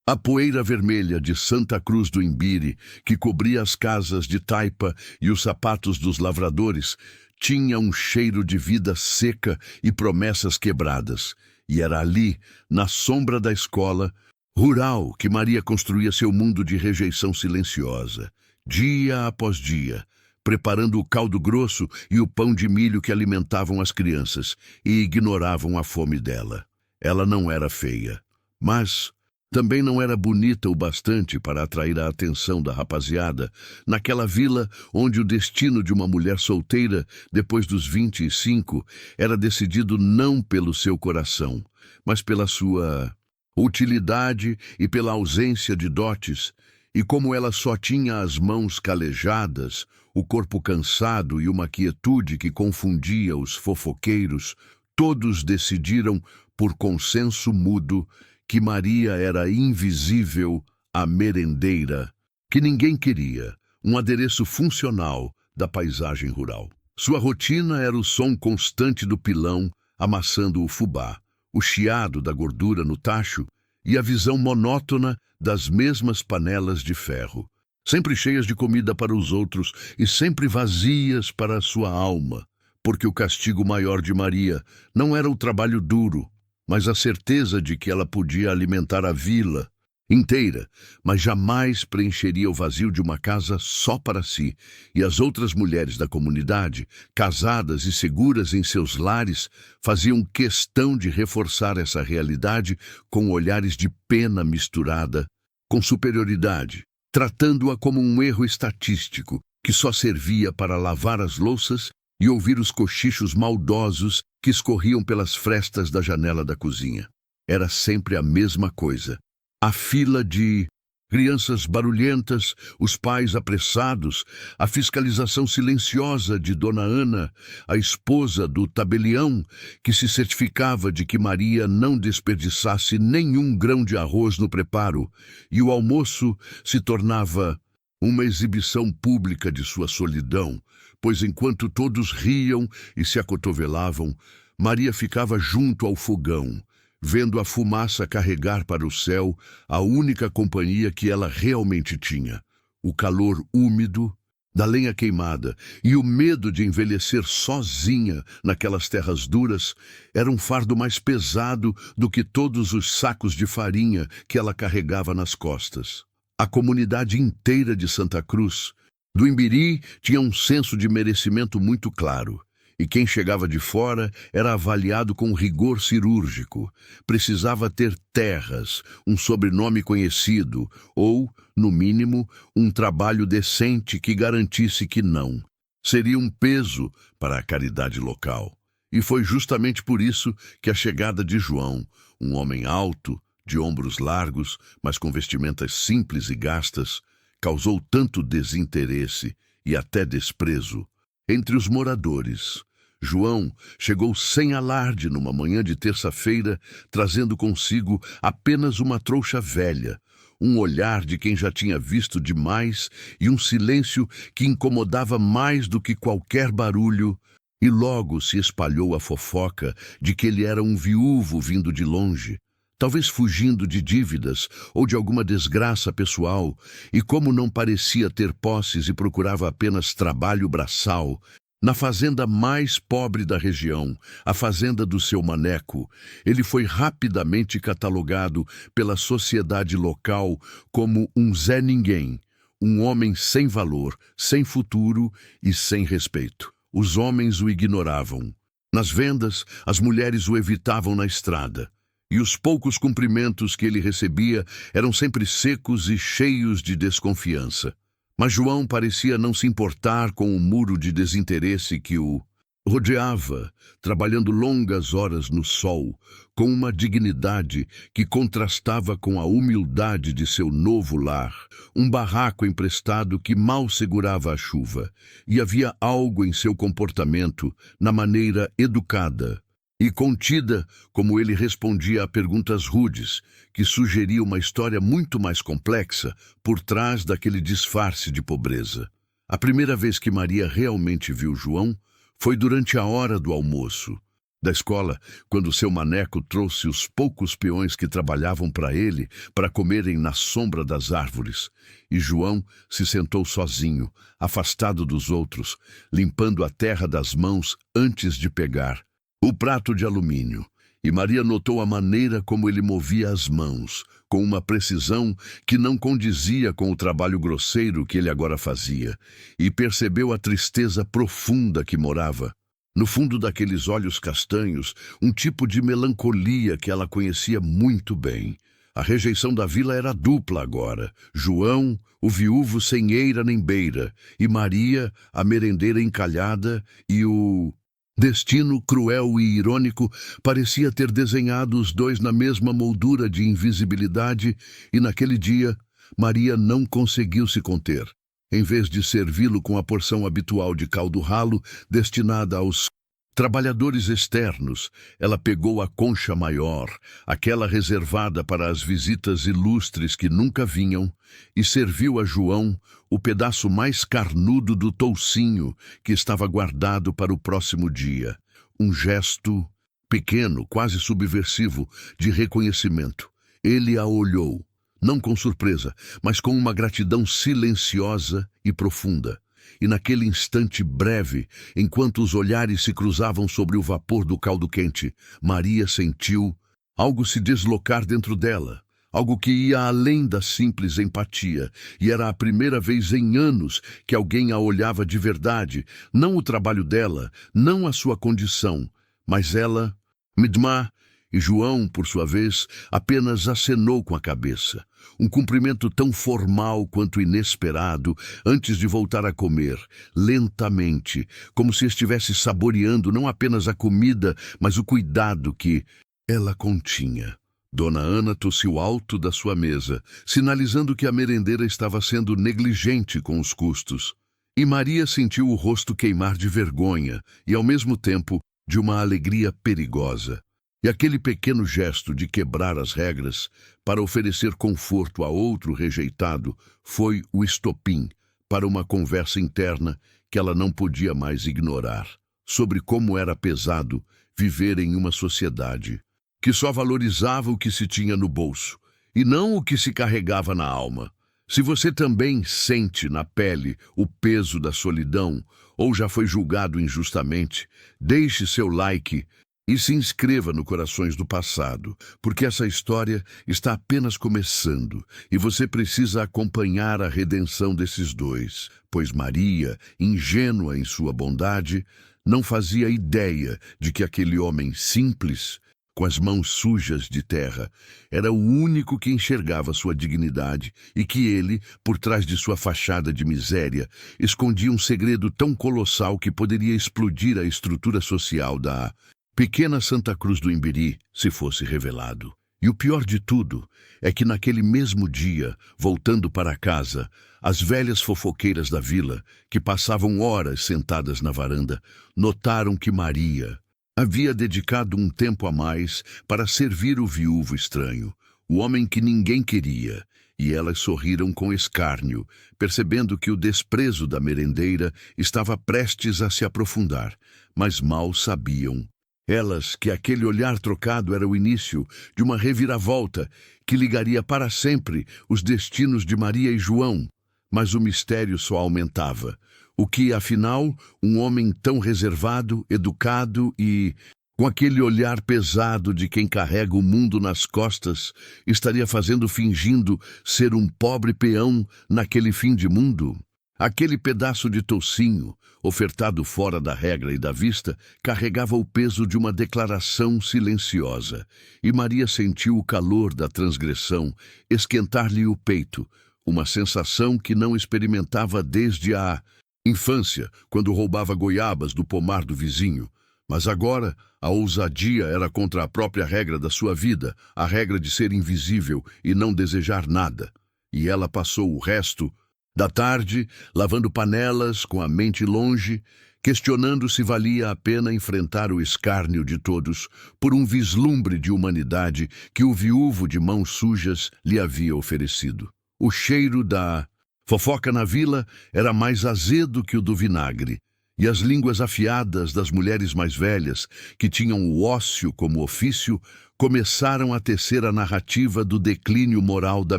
A poeira vermelha de Santa Cruz do Imbiri, que cobria as casas de taipa e os sapatos dos lavradores, tinha um cheiro de vida seca e promessas quebradas. E era ali, na sombra da escola rural, que Maria construía seu mundo de rejeição silenciosa, dia após dia, preparando o caldo grosso e o pão de milho que alimentavam as crianças e ignoravam a fome dela. Ela não era feia, mas também não era bonita o bastante para atrair a atenção da rapaziada, naquela vila onde o destino de uma mulher solteira, depois dos 25, era decidido não pelo seu coração, mas pela sua utilidade e pela ausência de dotes. E como ela só tinha as mãos calejadas, o corpo cansado e uma quietude que confundia os fofoqueiros, todos decidiram, por consenso mudo, que Maria era invisível, a merendeira, que ninguém queria, um adereço funcional da paisagem rural. Sua rotina era o som constante do pilão amassando o fubá, o chiado da gordura no tacho e a visão monótona das mesmas panelas de ferro, sempre cheias de comida para os outros e sempre vazias para a sua alma, porque o castigo maior de Maria não era o trabalho duro, mas a certeza de que ela podia alimentar a vila inteira, mas jamais preencheria o vazio de uma casa só para si. E as outras mulheres da comunidade, casadas e seguras em seus lares, faziam questão de reforçar essa realidade com olhares de pena misturada com superioridade, tratando-a como um erro estatístico que só servia para lavar as louças e ouvir os cochichos maldosos que escorriam pelas frestas da janela da cozinha. Era sempre a mesma coisa. A fila de crianças barulhentas, os pais apressados, a fiscalização silenciosa de Dona Ana, a esposa do tabelião, que se certificava de que Maria não desperdiçasse nenhum grão de arroz no preparo, e o almoço se tornava uma exibição pública de sua solidão, pois enquanto todos riam e se acotovelavam, Maria ficava junto ao fogão, vendo a fumaça carregar para o céu a única companhia que ela realmente tinha, o calor úmido da lenha queimada, e o medo de envelhecer sozinha naquelas terras duras era um fardo mais pesado do que todos os sacos de farinha que ela carregava nas costas. A comunidade inteira de Santa Cruz do Imbiri tinha um senso de merecimento muito claro, e quem chegava de fora era avaliado com rigor cirúrgico. Precisava ter terras, um sobrenome conhecido ou, no mínimo, um trabalho decente que garantisse que não seria um peso para a caridade local. E foi justamente por isso que a chegada de João, um homem alto, de ombros largos, mas com vestimentas simples e gastas, causou tanto desinteresse e até desprezo entre os moradores. João chegou sem alarde numa manhã de terça-feira, trazendo consigo apenas uma trouxa velha, um olhar de quem já tinha visto demais e um silêncio que incomodava mais do que qualquer barulho, e logo se espalhou a fofoca de que ele era um viúvo vindo de longe, talvez fugindo de dívidas ou de alguma desgraça pessoal, e como não parecia ter posses e procurava apenas trabalho braçal, na fazenda mais pobre da região, a fazenda do seu maneco, ele foi rapidamente catalogado pela sociedade local como um Zé Ninguém, um homem sem valor, sem futuro e sem respeito. Os homens o ignoravam. Nas vendas, as mulheres o evitavam na estrada. E os poucos cumprimentos que ele recebia eram sempre secos e cheios de desconfiança. Mas João parecia não se importar com o muro de desinteresse que o rodeava, trabalhando longas horas no sol, com uma dignidade que contrastava com a humildade de seu novo lar, um barraco emprestado que mal segurava a chuva, e havia algo em seu comportamento, na maneira educada e contida como ele respondia a perguntas rudes, que sugeria uma história muito mais complexa por trás daquele disfarce de pobreza. A primeira vez que Maria realmente viu João foi durante a hora do almoço. Da escola, quando seu maneco trouxe os poucos peões que trabalhavam para ele para comerem na sombra das árvores. E João se sentou sozinho, afastado dos outros, limpando a terra das mãos antes de pegar o prato de alumínio. E Maria notou a maneira como ele movia as mãos, com uma precisão que não condizia com o trabalho grosseiro que ele agora fazia, e percebeu a tristeza profunda que morava no fundo daqueles olhos castanhos, um tipo de melancolia que ela conhecia muito bem. A rejeição da vila era dupla agora. João, o viúvo sem eira nem beira, e Maria, a merendeira encalhada, e o destino cruel e irônico parecia ter desenhado os dois na mesma moldura de invisibilidade, e naquele dia Maria não conseguiu se conter. Em vez de servi-lo com a porção habitual de caldo ralo destinada aos trabalhadores externos, ela pegou a concha maior, aquela reservada para as visitas ilustres que nunca vinham, e serviu a João o pedaço mais carnudo do toucinho que estava guardado para o próximo dia. Um gesto pequeno, quase subversivo, de reconhecimento. Ele a olhou. Não com surpresa, mas com uma gratidão silenciosa e profunda. E naquele instante breve, enquanto os olhares se cruzavam sobre o vapor do caldo quente, Maria sentiu algo se deslocar dentro dela, algo que ia além da simples empatia, e era a primeira vez em anos que alguém a olhava de verdade, não o trabalho dela, não a sua condição, mas ela, Midmah. E João, por sua vez, apenas acenou com a cabeça. Um cumprimento tão formal quanto inesperado, antes de voltar a comer, lentamente, como se estivesse saboreando não apenas a comida, mas o cuidado que ela continha. Dona Ana tossiu alto da sua mesa, sinalizando que a merendeira estava sendo negligente com os custos. E Maria sentiu o rosto queimar de vergonha e, ao mesmo tempo, de uma alegria perigosa. E aquele pequeno gesto de quebrar as regras para oferecer conforto a outro rejeitado foi o estopim para uma conversa interna que ela não podia mais ignorar, sobre como era pesado viver em uma sociedade que só valorizava o que se tinha no bolso e não o que se carregava na alma. Se você também sente na pele o peso da solidão ou já foi julgado injustamente, deixe seu like e se inscreva no Corações do Passado, porque essa história está apenas começando e você precisa acompanhar a redenção desses dois, pois Maria, ingênua em sua bondade, não fazia ideia de que aquele homem simples, com as mãos sujas de terra, era o único que enxergava sua dignidade e que ele, por trás de sua fachada de miséria, escondia um segredo tão colossal que poderia explodir a estrutura social da pequena Santa Cruz do Imbiri, se fosse revelado. E o pior de tudo é que naquele mesmo dia, voltando para casa, as velhas fofoqueiras da vila, que passavam horas sentadas na varanda, notaram que Maria havia dedicado um tempo a mais para servir o viúvo estranho, o homem que ninguém queria, e elas sorriram com escárnio, percebendo que o desprezo da merendeira estava prestes a se aprofundar, mas mal sabiam elas que aquele olhar trocado era o início de uma reviravolta que ligaria para sempre os destinos de Maria e João. Mas o mistério só aumentava. O que, afinal, um homem tão reservado, educado e com aquele olhar pesado de quem carrega o mundo nas costas, estaria fazendo fingindo ser um pobre peão naquele fim de mundo? Aquele pedaço de toucinho, ofertado fora da regra e da vista, carregava o peso de uma declaração silenciosa, e Maria sentiu o calor da transgressão esquentar-lhe o peito, uma sensação que não experimentava desde a infância, quando roubava goiabas do pomar do vizinho. Mas agora a ousadia era contra a própria regra da sua vida, a regra de ser invisível e não desejar nada. E ela passou o resto da tarde, lavando panelas, com a mente longe, questionando se valia a pena enfrentar o escárnio de todos por um vislumbre de humanidade que o viúvo de mãos sujas lhe havia oferecido. O cheiro da fofoca na vila era mais azedo que o do vinagre, E as línguas afiadas das mulheres mais velhas, que tinham o ócio como ofício, começaram a tecer a narrativa do declínio moral da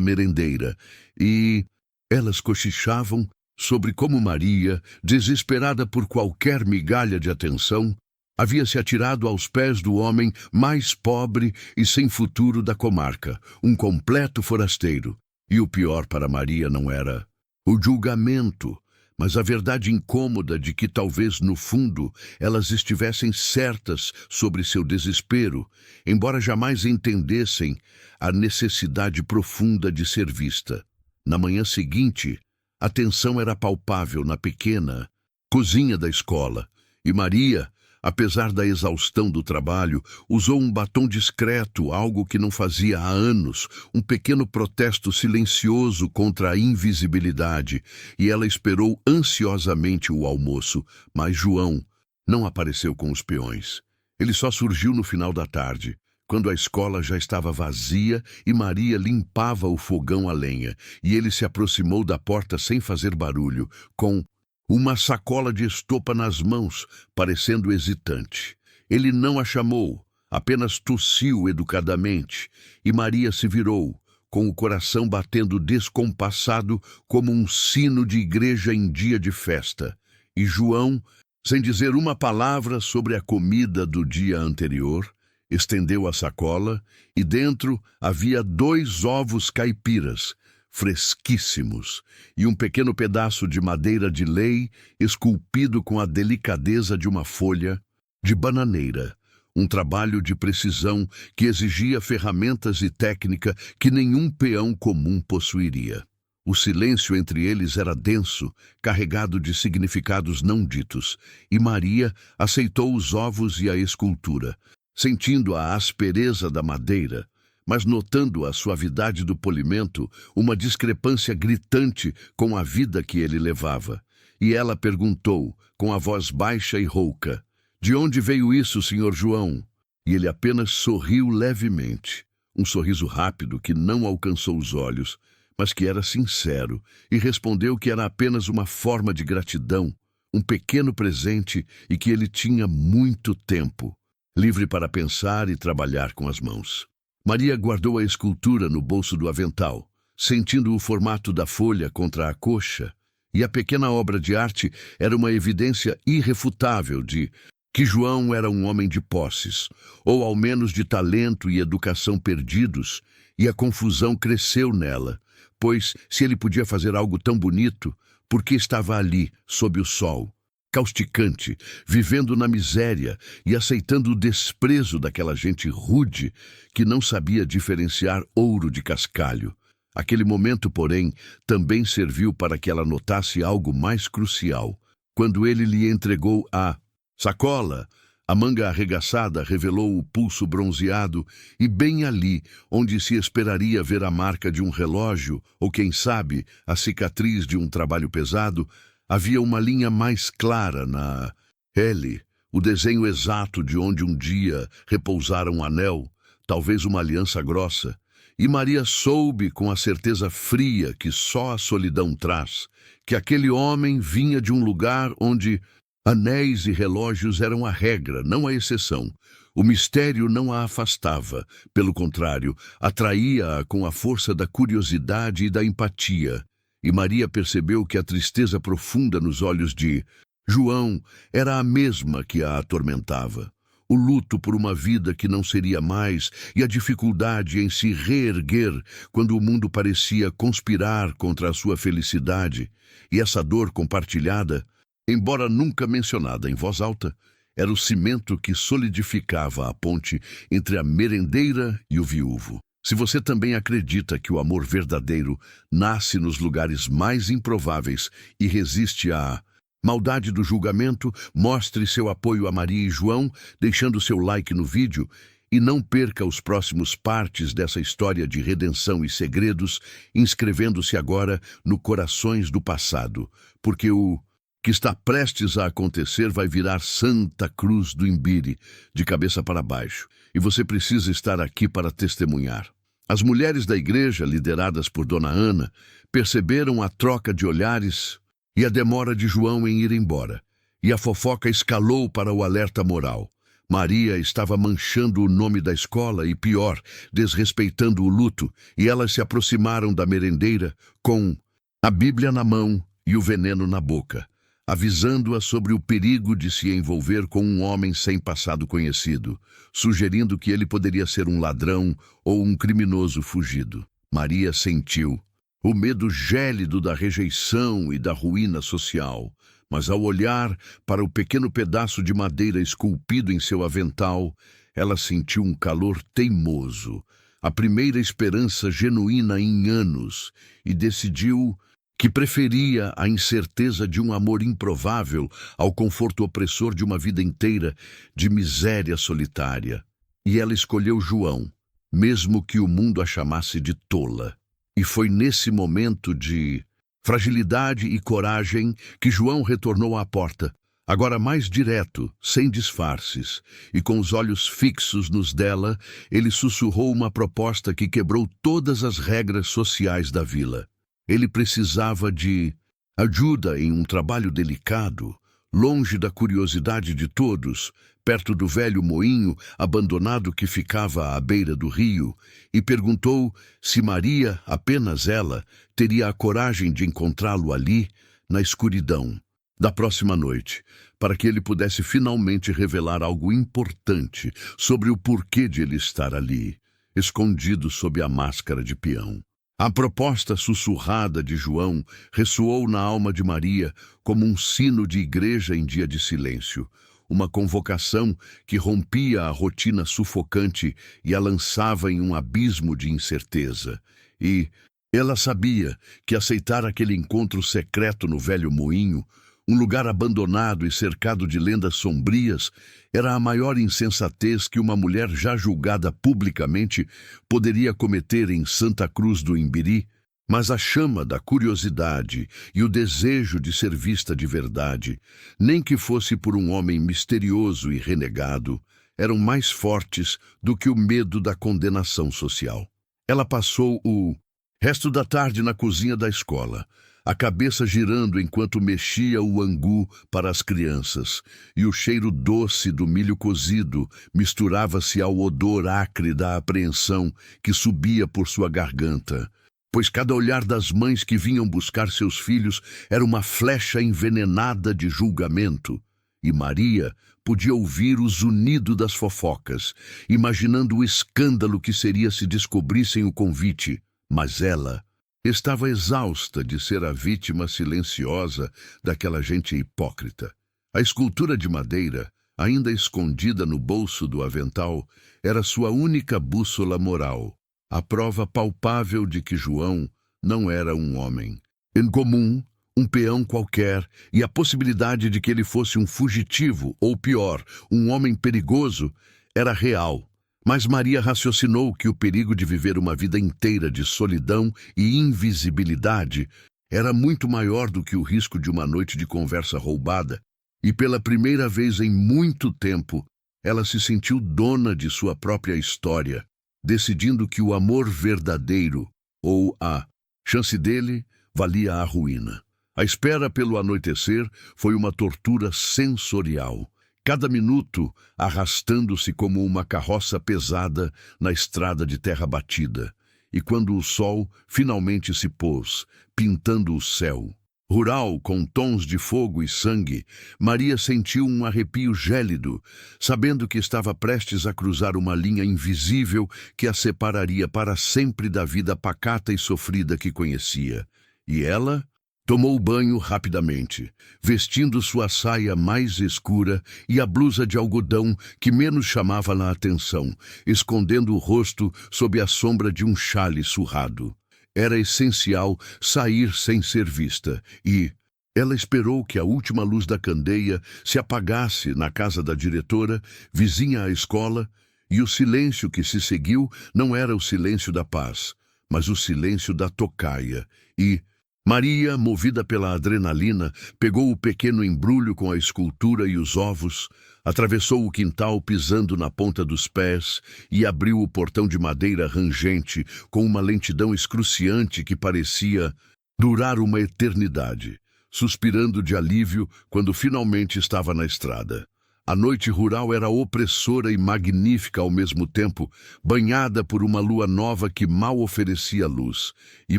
merendeira, e elas cochichavam sobre como Maria, desesperada por qualquer migalha de atenção, havia se atirado aos pés do homem mais pobre e sem futuro da comarca, um completo forasteiro. E o pior para Maria não era o julgamento, mas a verdade incômoda de que talvez no fundo elas estivessem certas sobre seu desespero, embora jamais entendessem a necessidade profunda de ser vista. Na manhã seguinte, a tensão era palpável na pequena cozinha da escola, e Maria, apesar da exaustão do trabalho, usou um batom discreto, algo que não fazia há anos, um pequeno protesto silencioso contra a invisibilidade, e ela esperou ansiosamente o almoço, mas João não apareceu com os peões. Ele só surgiu no final da tarde, quando a escola já estava vazia e Maria limpava o fogão a lenha, e ele se aproximou da porta sem fazer barulho, com uma sacola de estopa nas mãos, parecendo hesitante. Ele não a chamou, apenas tossiu educadamente, e Maria se virou, com o coração batendo descompassado como um sino de igreja em dia de festa. E João, sem dizer uma palavra sobre a comida do dia anterior, estendeu a sacola e dentro havia 2 ovos caipiras, fresquíssimos, e um pequeno pedaço de madeira de lei esculpido com a delicadeza de uma folha de bananeira, um trabalho de precisão que exigia ferramentas e técnica que nenhum peão comum possuiria. O silêncio entre eles era denso, carregado de significados não ditos, e Maria aceitou os ovos e a escultura, sentindo a aspereza da madeira, mas notando a suavidade do polimento, uma discrepância gritante com a vida que ele levava. E ela perguntou, com a voz baixa e rouca, "De onde veio isso, Sr. João?" E ele apenas sorriu levemente, um sorriso rápido que não alcançou os olhos, mas que era sincero, e respondeu que era apenas uma forma de gratidão, um pequeno presente e que ele tinha muito tempo, livre para pensar e trabalhar com as mãos. Maria guardou a escultura no bolso do avental, sentindo o formato da folha contra a coxa, e a pequena obra de arte era uma evidência irrefutável de que João era um homem de posses, ou ao menos de talento e educação perdidos, e a confusão cresceu nela, pois, se ele podia fazer algo tão bonito, por que estava ali, sob o sol, causticante, vivendo na miséria e aceitando o desprezo daquela gente rude que não sabia diferenciar ouro de cascalho? Aquele momento, porém, também serviu para que ela notasse algo mais crucial. Quando ele lhe entregou a sacola, a manga arregaçada revelou o pulso bronzeado e bem ali, onde se esperaria ver a marca de um relógio ou, quem sabe, a cicatriz de um trabalho pesado, havia uma linha mais clara na L, o desenho exato de onde um dia repousara um anel, talvez uma aliança grossa. E Maria soube, com a certeza fria que só a solidão traz, que aquele homem vinha de um lugar onde anéis e relógios eram a regra, não a exceção. O mistério não a afastava, pelo contrário, atraía-a com a força da curiosidade e da empatia. E Maria percebeu que a tristeza profunda nos olhos de João era a mesma que a atormentava. O luto por uma vida que não seria mais e a dificuldade em se reerguer quando o mundo parecia conspirar contra a sua felicidade. E essa dor compartilhada, embora nunca mencionada em voz alta, era o cimento que solidificava a ponte entre a merendeira e o viúvo. Se você também acredita que o amor verdadeiro nasce nos lugares mais improváveis e resiste à maldade do julgamento, mostre seu apoio a Maria e João, deixando seu like no vídeo, e não perca os próximos partes dessa história de redenção e segredos, inscrevendo-se agora no Corações do Passado, porque o que está prestes a acontecer vai virar Santa Cruz do Imbiri, de cabeça para baixo, e você precisa estar aqui para testemunhar. As mulheres da igreja, lideradas por Dona Ana, perceberam a troca de olhares e a demora de João em ir embora. e a fofoca escalou para o alerta moral. Maria estava manchando o nome da escola e, pior, desrespeitando o luto, e elas se aproximaram da merendeira com a Bíblia na mão e o veneno na boca, avisando-a sobre o perigo de se envolver com um homem sem passado conhecido, sugerindo que ele poderia ser um ladrão ou um criminoso fugido. Maria sentiu o medo gélido da rejeição e da ruína social, mas ao olhar para o pequeno pedaço de madeira esculpido em seu avental, ela sentiu um calor teimoso, a primeira esperança genuína em anos, e decidiu que preferia a incerteza de um amor improvável ao conforto opressor de uma vida inteira de miséria solitária. E ela escolheu João, mesmo que o mundo a chamasse de tola. E foi nesse momento de fragilidade e coragem que João retornou à porta, agora mais direto, sem disfarces, e com os olhos fixos nos dela, ele sussurrou uma proposta que quebrou todas as regras sociais da vila. Ele precisava de ajuda em um trabalho delicado, longe da curiosidade de todos, perto do velho moinho abandonado que ficava à beira do rio, e perguntou se Maria, apenas ela, teria a coragem de encontrá-lo ali, na escuridão, da próxima noite, para que ele pudesse finalmente revelar algo importante sobre o porquê de ele estar ali, escondido sob a máscara de peão. A proposta sussurrada de João ressoou na alma de Maria como um sino de igreja em dia de silêncio, uma convocação que rompia a rotina sufocante e a lançava em um abismo de incerteza. E ela sabia que aceitar aquele encontro secreto no velho moinho, um lugar abandonado e cercado de lendas sombrias, era a maior insensatez que uma mulher já julgada publicamente poderia cometer em Santa Cruz do Imbiri, mas a chama da curiosidade e o desejo de ser vista de verdade, nem que fosse por um homem misterioso e renegado, eram mais fortes do que o medo da condenação social. Ela passou o resto da tarde na cozinha da escola, a cabeça girando enquanto mexia o angu para as crianças, e o cheiro doce do milho cozido misturava-se ao odor acre da apreensão que subia por sua garganta, pois cada olhar das mães que vinham buscar seus filhos era uma flecha envenenada de julgamento, e Maria podia ouvir o zunido das fofocas, imaginando o escândalo que seria se descobrissem o convite, mas ela estava exausta de ser a vítima silenciosa daquela gente hipócrita. A escultura de madeira, ainda escondida no bolso do avental, era sua única bússola moral, a prova palpável de que João não era um homem incomum, um peão qualquer, e a possibilidade de que ele fosse um fugitivo, ou pior, um homem perigoso, era real. Mas Maria raciocinou que o perigo de viver uma vida inteira de solidão e invisibilidade era muito maior do que o risco de uma noite de conversa roubada, e pela primeira vez em muito tempo, ela se sentiu dona de sua própria história, decidindo que o amor verdadeiro, ou a chance dele, valia a ruína. A espera pelo anoitecer foi uma tortura sensorial, cada minuto arrastando-se como uma carroça pesada na estrada de terra batida, e quando o sol finalmente se pôs, pintando o céu, rural com tons de fogo e sangue, Maria sentiu um arrepio gélido, sabendo que estava prestes a cruzar uma linha invisível que a separaria para sempre da vida pacata e sofrida que conhecia. E ela tomou banho rapidamente, vestindo sua saia mais escura e a blusa de algodão que menos chamava a atenção, escondendo o rosto sob a sombra de um xale surrado. Era essencial sair sem ser vista e ela esperou que a última luz da candeia se apagasse na casa da diretora, vizinha à escola, e o silêncio que se seguiu não era o silêncio da paz, mas o silêncio da tocaia, e Maria, movida pela adrenalina, pegou o pequeno embrulho com a escultura e os ovos, atravessou o quintal pisando na ponta dos pés e abriu o portão de madeira rangente com uma lentidão excruciante que parecia durar uma eternidade. suspirando de alívio quando finalmente estava na estrada. A noite rural era opressora e magnífica ao mesmo tempo, banhada por uma lua nova que mal oferecia luz, e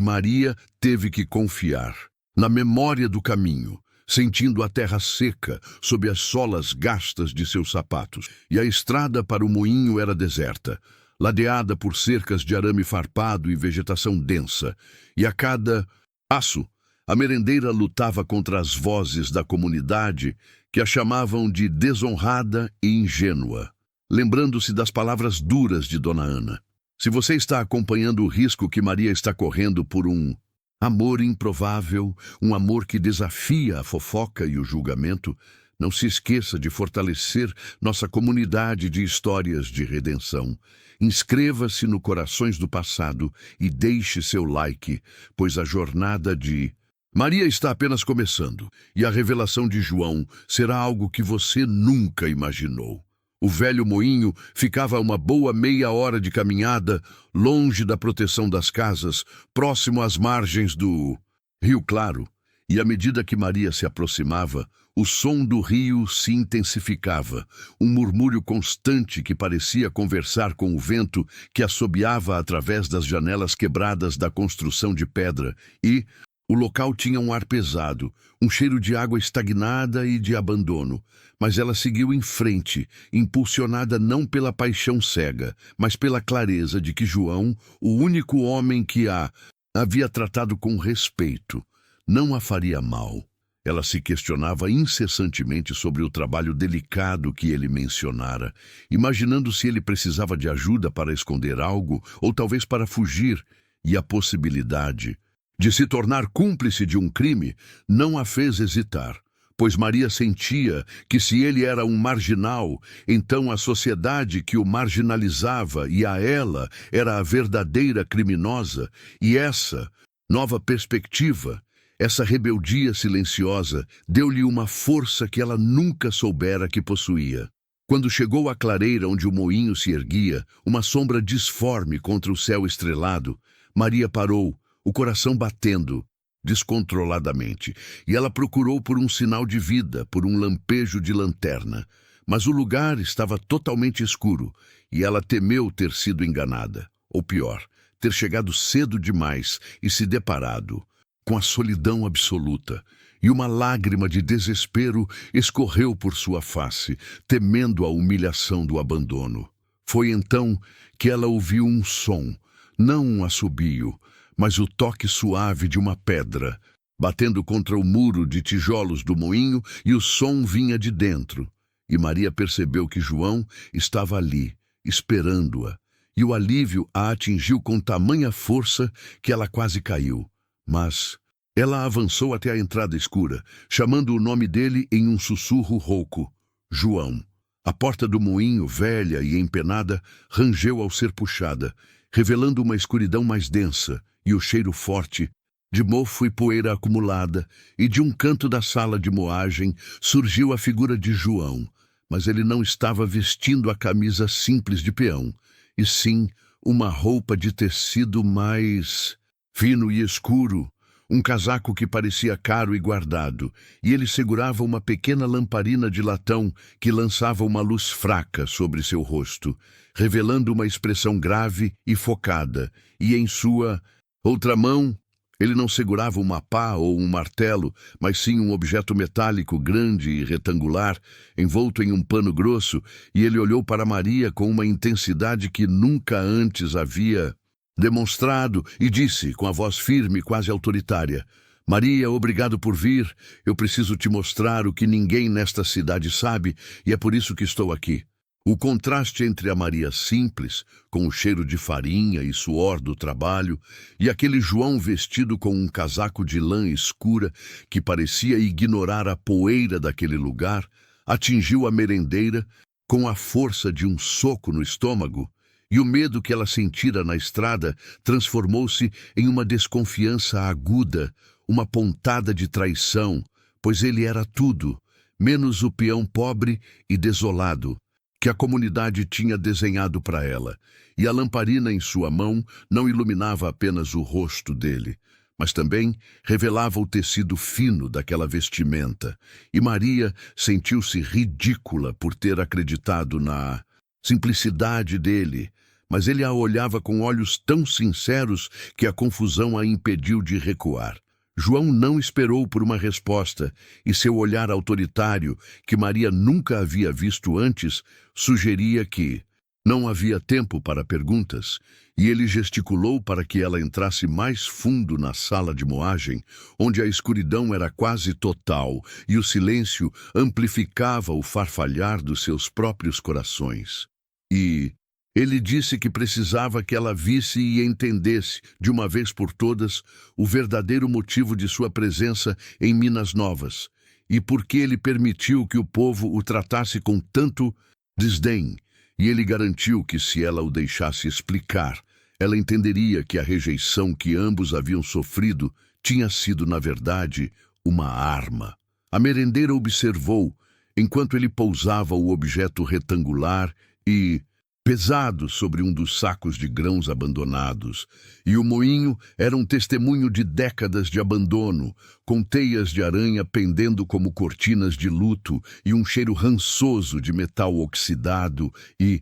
Maria teve que confiar na memória do caminho, sentindo a terra seca sob as solas gastas de seus sapatos. E a estrada para o moinho era deserta, ladeada por cercas de arame farpado e vegetação densa, e a cada passo a merendeira lutava contra as vozes da comunidade que a chamavam de desonrada e ingênua, lembrando-se das palavras duras de Dona Ana. Se você está acompanhando o risco que Maria está correndo por um amor improvável, um amor que desafia a fofoca e o julgamento, não se esqueça de fortalecer nossa comunidade de histórias de redenção. Inscreva-se no Corações do Passado e deixe seu like, pois a jornada de Maria está apenas começando, e a revelação de João será algo que você nunca imaginou. O velho moinho ficava a uma boa meia hora de caminhada, longe da proteção das casas, próximo às margens do Rio Claro, e à medida que Maria se aproximava, o som do rio se intensificava, um murmúrio constante que parecia conversar com o vento que assobiava através das janelas quebradas da construção de pedra, e o local tinha um ar pesado, um cheiro de água estagnada e de abandono, mas ela seguiu em frente, impulsionada não pela paixão cega, mas pela clareza de que João, o único homem que a havia tratado com respeito, não a faria mal. Ela se questionava incessantemente sobre o trabalho delicado que ele mencionara, imaginando se ele precisava de ajuda para esconder algo ou talvez para fugir, e a possibilidade de se tornar cúmplice de um crime não a fez hesitar, pois Maria sentia que se ele era um marginal, então a sociedade que o marginalizava e a ela era a verdadeira criminosa, e essa nova perspectiva, essa rebeldia silenciosa, deu-lhe uma força que ela nunca soubera que possuía. Quando chegou à clareira onde o moinho se erguia, uma sombra disforme contra o céu estrelado, Maria parou, o coração batendo descontroladamente, e ela procurou por um sinal de vida, por um lampejo de lanterna. Mas o lugar estava totalmente escuro, e ela temeu ter sido enganada, ou pior, ter chegado cedo demais e se deparado com a solidão absoluta, e uma lágrima de desespero escorreu por sua face, temendo a humilhação do abandono. Foi então que ela ouviu um som, não um assobio, mas o toque suave de uma pedra, batendo contra o muro de tijolos do moinho, e o som vinha de dentro. E Maria percebeu que João estava ali, esperando-a, e o alívio a atingiu com tamanha força que ela quase caiu. Mas ela avançou até a entrada escura, chamando o nome dele em um sussurro rouco: João. A porta do moinho, velha e empenada, rangeu ao ser puxada, revelando uma escuridão mais densa, e o cheiro forte de mofo e poeira acumulada, e de um canto da sala de moagem surgiu a figura de João, mas ele não estava vestindo a camisa simples de peão, e sim uma roupa de tecido mais fino e escuro, um casaco que parecia caro e guardado, e ele segurava uma pequena lamparina de latão que lançava uma luz fraca sobre seu rosto, revelando uma expressão grave e focada, e em sua outra mão, ele não segurava uma pá ou um martelo, mas sim um objeto metálico grande e retangular, envolto em um pano grosso, e ele olhou para Maria com uma intensidade que nunca antes havia demonstrado, e disse, com a voz firme, quase autoritária: Maria, obrigado por vir. Eu preciso te mostrar o que ninguém nesta cidade sabe, e é por isso que estou aqui. O contraste entre a Maria simples, com o cheiro de farinha e suor do trabalho, e aquele João vestido com um casaco de lã escura que parecia ignorar a poeira daquele lugar, atingiu a merendeira com a força de um soco no estômago, e o medo que ela sentira na estrada transformou-se em uma desconfiança aguda, uma pontada de traição, pois ele era tudo, menos o peão pobre e desolado que a comunidade tinha desenhado para ela, e a lamparina em sua mão não iluminava apenas o rosto dele, mas também revelava o tecido fino daquela vestimenta, e Maria sentiu-se ridícula por ter acreditado na simplicidade dele, mas ele a olhava com olhos tão sinceros que a confusão a impediu de recuar. João não esperou por uma resposta, e seu olhar autoritário, que Maria nunca havia visto antes, sugeria que não havia tempo para perguntas, e ele gesticulou para que ela entrasse mais fundo na sala de moagem, onde a escuridão era quase total e o silêncio amplificava o farfalhar dos seus próprios corações. E ele disse que precisava que ela visse e entendesse, de uma vez por todas, o verdadeiro motivo de sua presença em Minas Novas, e por que ele permitiu que o povo o tratasse com tanto desdém. E ele garantiu que, se ela o deixasse explicar, ela entenderia que a rejeição que ambos haviam sofrido tinha sido, na verdade, uma arma. A merendeira observou, enquanto ele pousava o objeto retangular e pesado sobre um dos sacos de grãos abandonados, e o moinho era um testemunho de décadas de abandono, com teias de aranha pendendo como cortinas de luto e um cheiro rançoso de metal oxidado e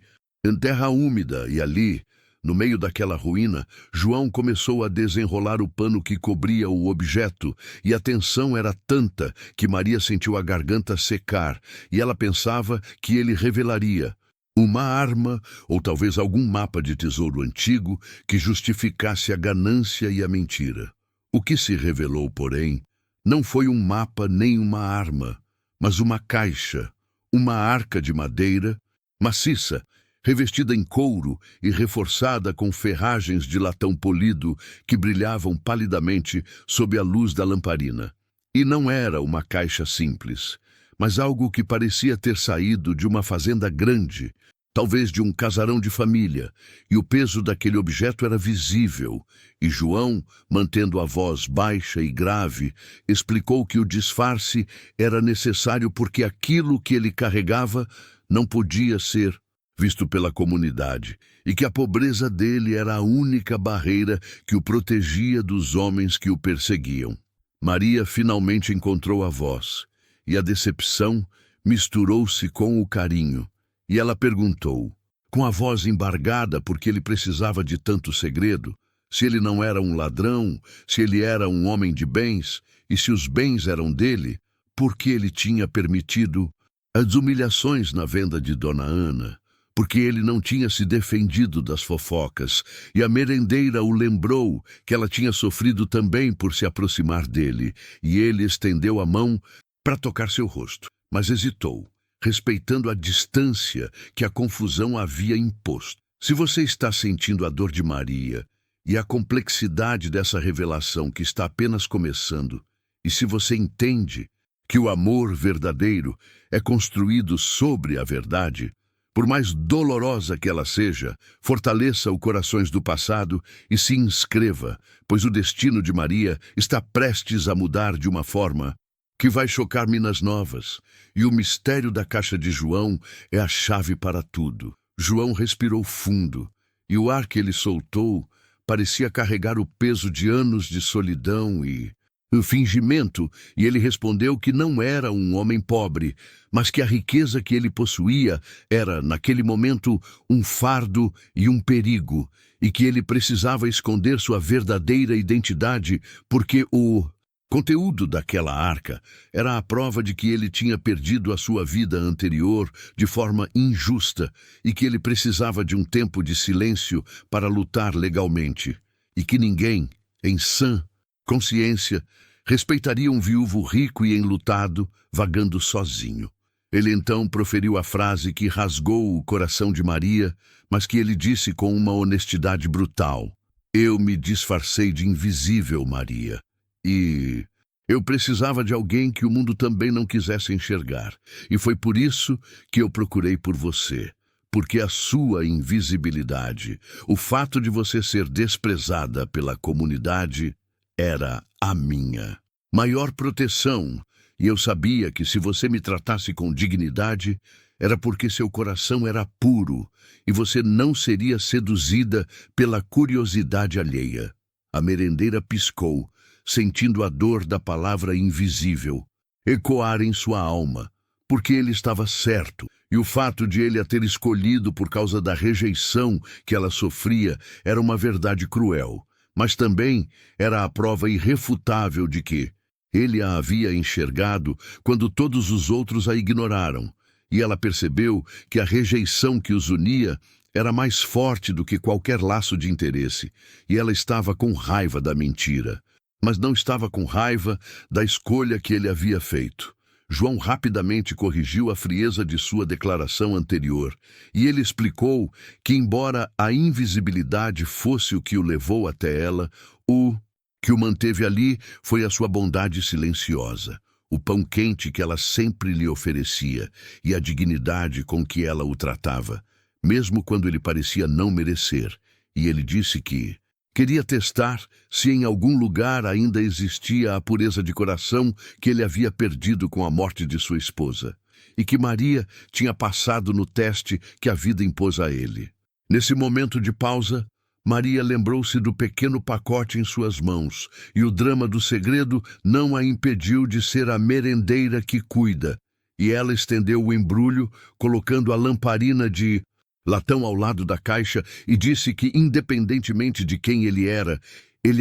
terra úmida. E ali, no meio daquela ruína, João começou a desenrolar o pano que cobria o objeto, e a tensão era tanta que Maria sentiu a garganta secar, e ela pensava que ele revelaria uma arma, ou talvez algum mapa de tesouro antigo que justificasse a ganância e a mentira. O que se revelou, porém, não foi um mapa nem uma arma, mas uma caixa, uma arca de madeira, maciça, revestida em couro e reforçada com ferragens de latão polido que brilhavam palidamente sob a luz da lamparina. E não era uma caixa simples, mas algo que parecia ter saído de uma fazenda grande, talvez de um casarão de família, e o peso daquele objeto era visível, e João, mantendo a voz baixa e grave, explicou que o disfarce era necessário porque aquilo que ele carregava não podia ser visto pela comunidade, e que a pobreza dele era a única barreira que o protegia dos homens que o perseguiam. Maria finalmente encontrou a voz, e a decepção misturou-se com o carinho, e ela perguntou, com a voz embargada porque ele precisava de tanto segredo, se ele não era um ladrão, se ele era um homem de bens, e se os bens eram dele, por que ele tinha permitido as humilhações na venda de Dona Ana, porque ele não tinha se defendido das fofocas, e a merendeira o lembrou que ela tinha sofrido também por se aproximar dele, e ele estendeu a mão para tocar seu rosto, mas hesitou, respeitando a distância que a confusão havia imposto. Se você está sentindo a dor de Maria e a complexidade dessa revelação que está apenas começando, e se você entende que o amor verdadeiro é construído sobre a verdade, por mais dolorosa que ela seja, fortaleça os corações do passado e se inscreva, pois o destino de Maria está prestes a mudar de uma forma que vai chocar Minas Novas, e o mistério da caixa de João é a chave para tudo. João respirou fundo, e o ar que ele soltou parecia carregar o peso de anos de solidão e o fingimento, e ele respondeu que não era um homem pobre, mas que a riqueza que ele possuía era, naquele momento, um fardo e um perigo, e que ele precisava esconder sua verdadeira identidade, porque o conteúdo daquela arca era a prova de que ele tinha perdido a sua vida anterior de forma injusta e que ele precisava de um tempo de silêncio para lutar legalmente, e que ninguém, em sã consciência, respeitaria um viúvo rico e enlutado vagando sozinho. Ele então proferiu a frase que rasgou o coração de Maria, mas que ele disse com uma honestidade brutal: "Eu me disfarcei de invisível, Maria. E eu precisava de alguém que o mundo também não quisesse enxergar. E foi por isso que eu procurei por você. Porque a sua invisibilidade, o fato de você ser desprezada pela comunidade, era a minha maior proteção. E eu sabia que se você me tratasse com dignidade, era porque seu coração era puro e você não seria seduzida pela curiosidade alheia." A merendeira piscou, sentindo a dor da palavra invisível ecoar em sua alma, porque ele estava certo, e o fato de ele a ter escolhido por causa da rejeição que ela sofria era uma verdade cruel, mas também era a prova irrefutável de que ele a havia enxergado quando todos os outros a ignoraram, e ela percebeu que a rejeição que os unia era mais forte do que qualquer laço de interesse, e ela estava com raiva da mentira, mas não estava com raiva da escolha que ele havia feito. João rapidamente corrigiu a frieza de sua declaração anterior, e ele explicou que, embora a invisibilidade fosse o que o levou até ela, o que o manteve ali foi a sua bondade silenciosa, o pão quente que ela sempre lhe oferecia e a dignidade com que ela o tratava, mesmo quando ele parecia não merecer. E ele disse que queria testar se em algum lugar ainda existia a pureza de coração que ele havia perdido com a morte de sua esposa, e que Maria tinha passado no teste que a vida impôs a ele. Nesse momento de pausa, Maria lembrou-se do pequeno pacote em suas mãos, e o drama do segredo não a impediu de ser a merendeira que cuida, e ela estendeu o embrulho, colocando a lamparina de latão ao lado da caixa, e disse que, independentemente de quem ele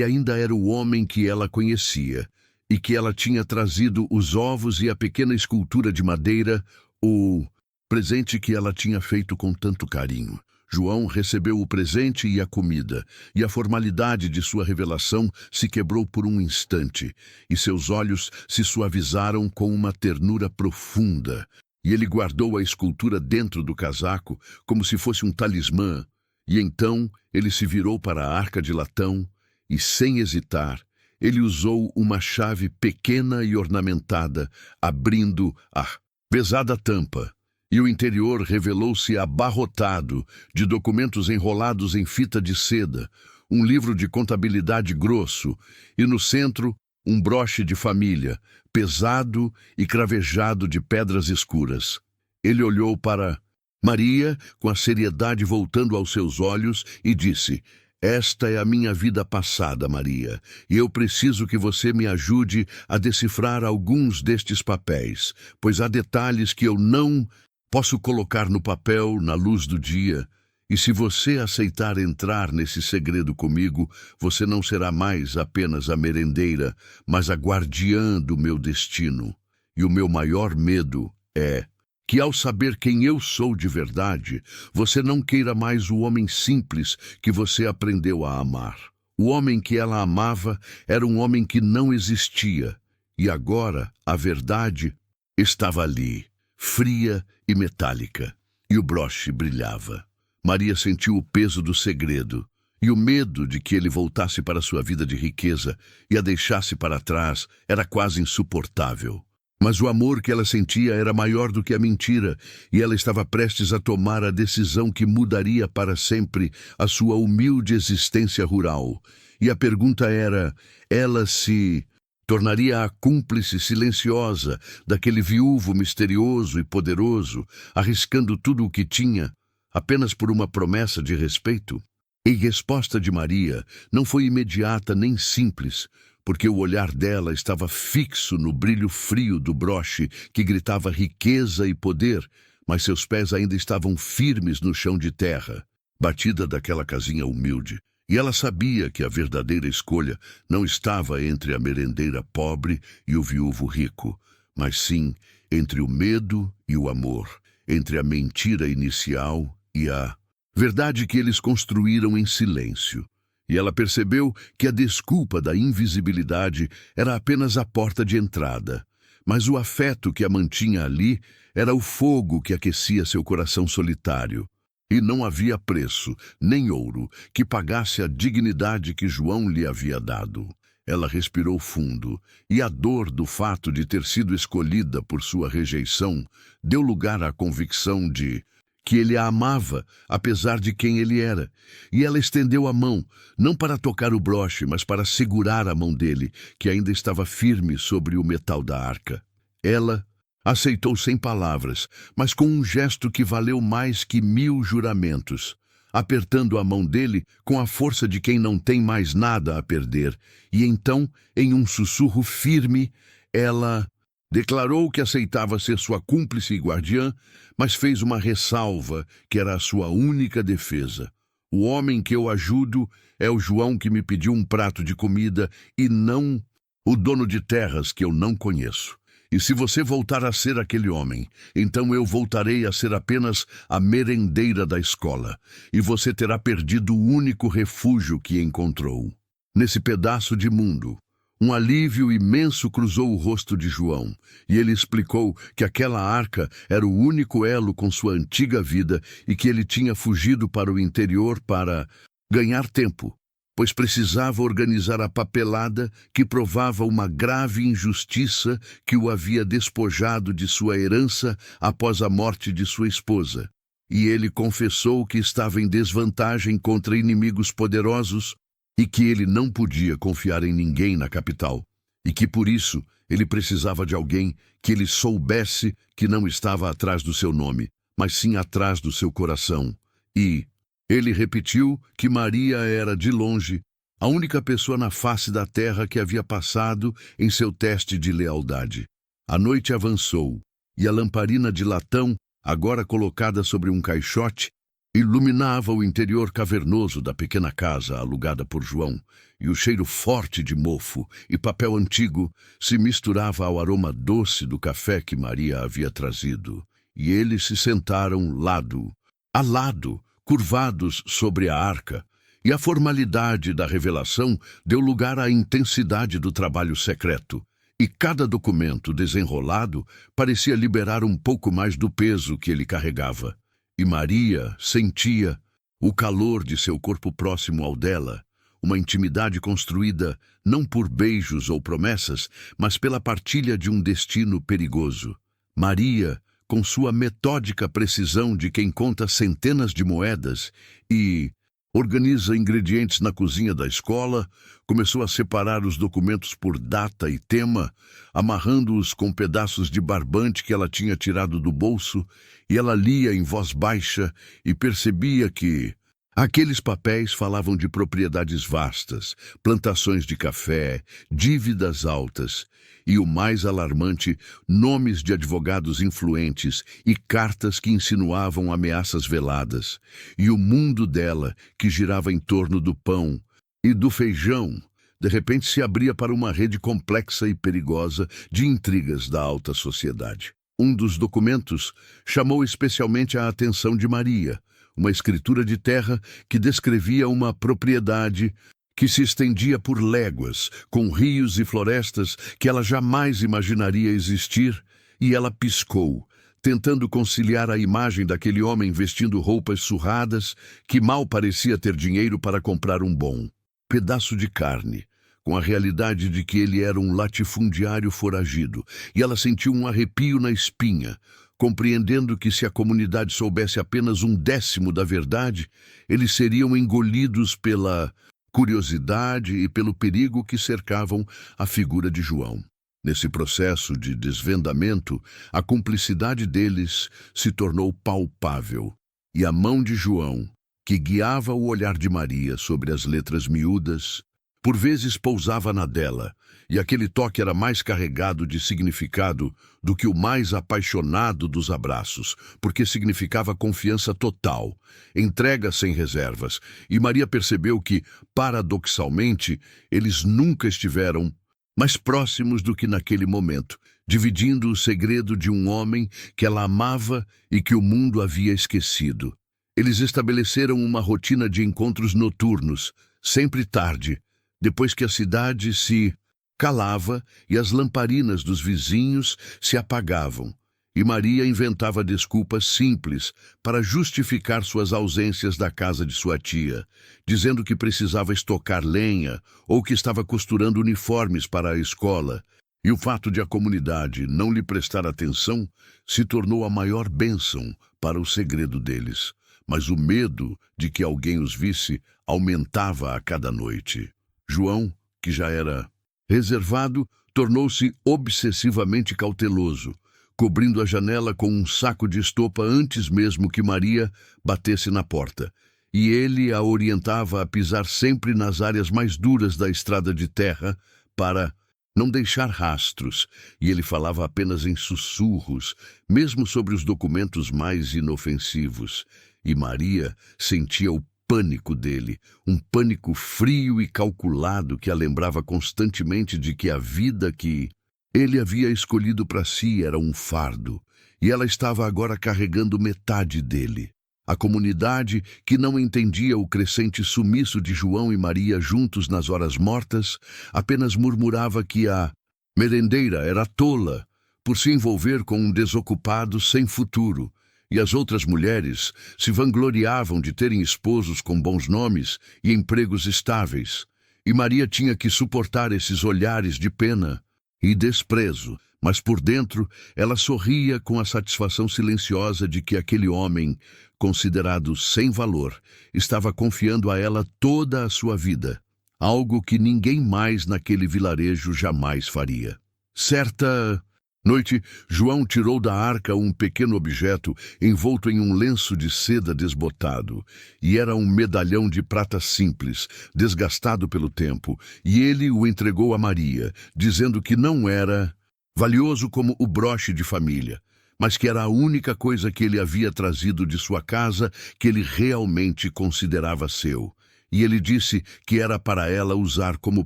ainda era o homem que ela conhecia, e que ela tinha trazido os ovos e a pequena escultura de madeira, o presente que ela tinha feito com tanto carinho. João recebeu o presente e a comida, e a formalidade de sua revelação se quebrou por um instante, e seus olhos se suavizaram com uma ternura profunda, e ele guardou a escultura dentro do casaco como se fosse um talismã, e então ele se virou para a arca de latão, e sem hesitar, ele usou uma chave pequena e ornamentada, abrindo a pesada tampa. E o interior revelou-se abarrotado de documentos enrolados em fita de seda, um livro de contabilidade grosso, e no centro, um broche de família, pesado e cravejado de pedras escuras. Ele olhou para Maria, com a seriedade voltando aos seus olhos, e disse: "Esta é a minha vida passada, Maria, e eu preciso que você me ajude a decifrar alguns destes papéis, pois há detalhes que eu não posso colocar no papel na luz do dia, e se você aceitar entrar nesse segredo comigo, você não será mais apenas a merendeira, mas a guardiã do meu destino. E o meu maior medo é que, ao saber quem eu sou de verdade, você não queira mais o homem simples que você aprendeu a amar. O homem que ela amava era um homem que não existia, e agora a verdade estava ali, fria e metálica, e o broche brilhava. Maria sentiu o peso do segredo, e o medo de que ele voltasse para sua vida de riqueza e a deixasse para trás era quase insuportável. Mas o amor que ela sentia era maior do que a mentira, e ela estava prestes a tomar a decisão que mudaria para sempre a sua humilde existência rural. E a pergunta era: ela se tornaria a cúmplice silenciosa daquele viúvo misterioso e poderoso, arriscando tudo o que tinha, apenas por uma promessa de respeito? E a resposta de Maria não foi imediata nem simples, porque o olhar dela estava fixo no brilho frio do broche que gritava riqueza e poder, mas seus pés ainda estavam firmes no chão de terra, batida daquela casinha humilde. E ela sabia que a verdadeira escolha não estava entre a merendeira pobre e o viúvo rico, mas sim entre o medo e o amor, entre a mentira inicial e a verdade que eles construíram em silêncio. E ela percebeu que a desculpa da invisibilidade era apenas a porta de entrada, mas o afeto que a mantinha ali era o fogo que aquecia seu coração solitário. E não havia preço, nem ouro, que pagasse a dignidade que João lhe havia dado. Ela respirou fundo, e a dor do fato de ter sido escolhida por sua rejeição deu lugar à convicção de que ele a amava, apesar de quem ele era. E ela estendeu a mão, não para tocar o broche, mas para segurar a mão dele, que ainda estava firme sobre o metal da arca. Ela aceitou sem palavras, mas com um gesto que valeu mais que 1000 juramentos. apertando a mão dele com a força de quem não tem mais nada a perder. E então, em um sussurro firme, ela declarou que aceitava ser sua cúmplice e guardiã, mas fez uma ressalva que era a sua única defesa. O homem que eu ajudo é o João que me pediu um prato de comida e não o dono de terras que eu não conheço. E se você voltar a ser aquele homem, então eu voltarei a ser apenas a merendeira da escola, e você terá perdido o único refúgio que encontrou. Nesse pedaço de mundo, um alívio imenso cruzou o rosto de João, e ele explicou que aquela arca era o único elo com sua antiga vida e que ele tinha fugido para o interior para ganhar tempo, pois precisava organizar a papelada que provava uma grave injustiça que o havia despojado de sua herança após a morte de sua esposa. E ele confessou que estava em desvantagem contra inimigos poderosos e que ele não podia confiar em ninguém na capital, e que por isso ele precisava de alguém que ele soubesse que não estava atrás do seu nome, mas sim atrás do seu coração. E ele repetiu que Maria era, de longe, a única pessoa na face da terra que havia passado em seu teste de lealdade. A noite avançou, e a lamparina de latão, agora colocada sobre um caixote, iluminava o interior cavernoso da pequena casa alugada por João, e o cheiro forte de mofo e papel antigo se misturava ao aroma doce do café que Maria havia trazido. E eles se sentaram lado a lado, curvados sobre a arca, e a formalidade da revelação deu lugar à intensidade do trabalho secreto, e cada documento desenrolado parecia liberar um pouco mais do peso que ele carregava. E Maria sentia o calor de seu corpo próximo ao dela, uma intimidade construída não por beijos ou promessas, mas pela partilha de um destino perigoso. Maria, com sua metódica precisão de quem conta centenas de moedas e organiza ingredientes na cozinha da escola, começou a separar os documentos por data e tema, amarrando-os com pedaços de barbante que ela tinha tirado do bolso, e ela lia em voz baixa e percebia que aqueles papéis falavam de propriedades vastas, plantações de café, dívidas altas e, o mais alarmante, nomes de advogados influentes e cartas que insinuavam ameaças veladas. E o mundo dela, que girava em torno do pão e do feijão, de repente se abria para uma rede complexa e perigosa de intrigas da alta sociedade. Um dos documentos chamou especialmente a atenção de Maria, uma escritura de terra que descrevia uma propriedade que se estendia por léguas, com rios e florestas que ela jamais imaginaria existir, e ela piscou, tentando conciliar a imagem daquele homem vestindo roupas surradas, que mal parecia ter dinheiro para comprar um bom pedaço de carne, com a realidade de que ele era um latifundiário foragido, e ela sentiu um arrepio na espinha, compreendendo que se a comunidade soubesse apenas 1/10 da verdade, eles seriam engolidos pela curiosidade e pelo perigo que cercavam a figura de João. Nesse processo de desvendamento, a cumplicidade deles se tornou palpável, e a mão de João, que guiava o olhar de Maria sobre as letras miúdas, por vezes pousava na dela, e aquele toque era mais carregado de significado do que o mais apaixonado dos abraços, porque significava confiança total, entrega sem reservas, e Maria percebeu que, paradoxalmente, eles nunca estiveram mais próximos do que naquele momento, dividindo o segredo de um homem que ela amava e que o mundo havia esquecido. Eles estabeleceram uma rotina de encontros noturnos, sempre tarde, depois que a cidade se calava e as lamparinas dos vizinhos se apagavam, e Maria inventava desculpas simples para justificar suas ausências da casa de sua tia, dizendo que precisava estocar lenha ou que estava costurando uniformes para a escola, e o fato de a comunidade não lhe prestar atenção se tornou a maior bênção para o segredo deles, mas o medo de que alguém os visse aumentava a cada noite. João, que já era reservado, tornou-se obsessivamente cauteloso, cobrindo a janela com um saco de estopa antes mesmo que Maria batesse na porta, e ele a orientava a pisar sempre nas áreas mais duras da estrada de terra para não deixar rastros, e ele falava apenas em sussurros, mesmo sobre os documentos mais inofensivos. E Maria sentia o pânico dele, um pânico frio e calculado que a lembrava constantemente de que a vida que ele havia escolhido para si era um fardo, e ela estava agora carregando metade dele. A comunidade, que não entendia o crescente sumiço de João e Maria juntos nas horas mortas, apenas murmurava que a merendeira era tola por se envolver com um desocupado sem futuro, e as outras mulheres se vangloriavam de terem esposos com bons nomes e empregos estáveis, e Maria tinha que suportar esses olhares de pena e desprezo, mas por dentro ela sorria com a satisfação silenciosa de que aquele homem, considerado sem valor, estava confiando a ela toda a sua vida, algo que ninguém mais naquele vilarejo jamais faria. Certa noite, João tirou da arca um pequeno objeto envolto em um lenço de seda desbotado, e era um medalhão de prata simples, desgastado pelo tempo, e ele o entregou a Maria, dizendo que não era valioso como o broche de família, mas que era a única coisa que ele havia trazido de sua casa que ele realmente considerava seu. E ele disse que era para ela usar como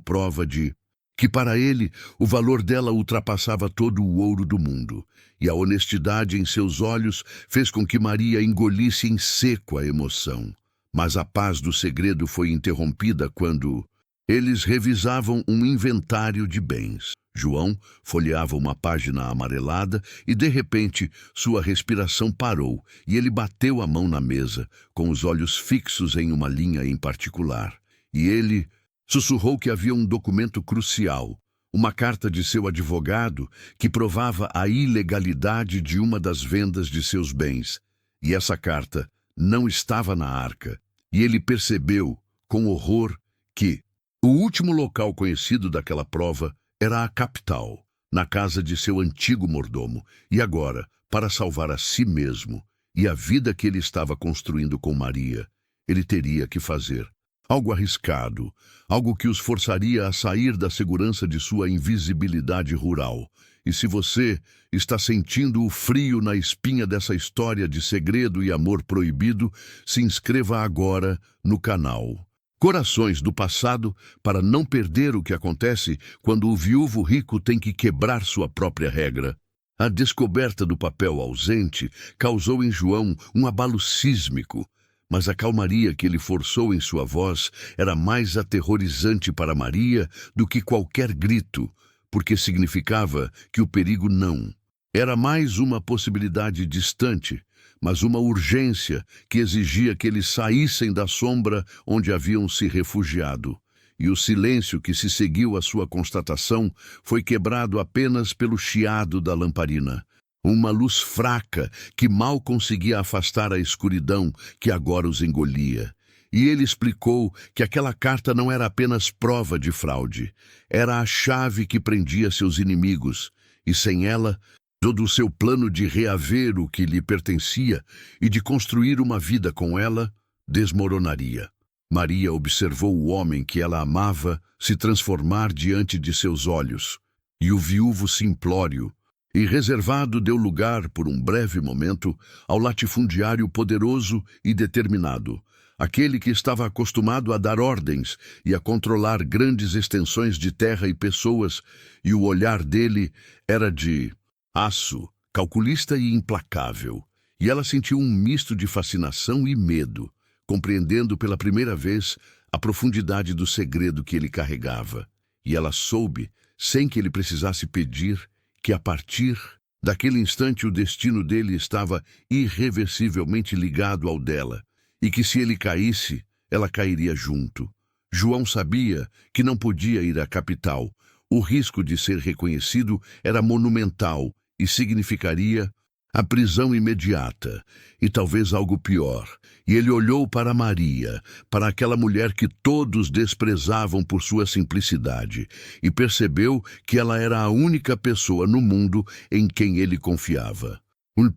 prova de que para ele o valor dela ultrapassava todo o ouro do mundo, e a honestidade em seus olhos fez com que Maria engolisse em seco a emoção. Mas a paz do segredo foi interrompida quando eles revisavam um inventário de bens. João folheava uma página amarelada e, de repente, sua respiração parou e ele bateu a mão na mesa, com os olhos fixos em uma linha em particular. E ele sussurrou que havia um documento crucial, uma carta de seu advogado que provava a ilegalidade de uma das vendas de seus bens. E essa carta não estava na arca. E ele percebeu, com horror, que o último local conhecido daquela prova era a capital, na casa de seu antigo mordomo, e agora, para salvar a si mesmo e a vida que ele estava construindo com Maria, ele teria que fazer algo arriscado, algo que os forçaria a sair da segurança de sua invisibilidade rural. E se você está sentindo o frio na espinha dessa história de segredo e amor proibido, se inscreva agora no canal Corações do Passado para não perder o que acontece quando o viúvo rico tem que quebrar sua própria regra. A descoberta do papel ausente causou em João um abalo sísmico, mas a calmaria que ele forçou em sua voz era mais aterrorizante para Maria do que qualquer grito, porque significava que o perigo não era mais uma possibilidade distante, mas uma urgência que exigia que eles saíssem da sombra onde haviam se refugiado. E o silêncio que se seguiu à sua constatação foi quebrado apenas pelo chiado da lamparina, uma luz fraca que mal conseguia afastar a escuridão que agora os engolia. E ele explicou que aquela carta não era apenas prova de fraude, era a chave que prendia seus inimigos, e sem ela, todo o seu plano de reaver o que lhe pertencia e de construir uma vida com ela desmoronaria. Maria observou o homem que ela amava se transformar diante de seus olhos, e o viúvo simplório e reservado deu lugar, por um breve momento, ao latifundiário poderoso e determinado, aquele que estava acostumado a dar ordens e a controlar grandes extensões de terra e pessoas, e o olhar dele era de aço, calculista e implacável, e ela sentiu um misto de fascinação e medo, compreendendo pela primeira vez a profundidade do segredo que ele carregava. E ela soube, sem que ele precisasse pedir, que a partir daquele instante o destino dele estava irreversivelmente ligado ao dela, e que se ele caísse, ela cairia junto. João sabia que não podia ir à capital. O risco de ser reconhecido era monumental e significaria a prisão imediata, e talvez algo pior. E ele olhou para Maria, para aquela mulher que todos desprezavam por sua simplicidade, e percebeu que ela era a única pessoa no mundo em quem ele confiava.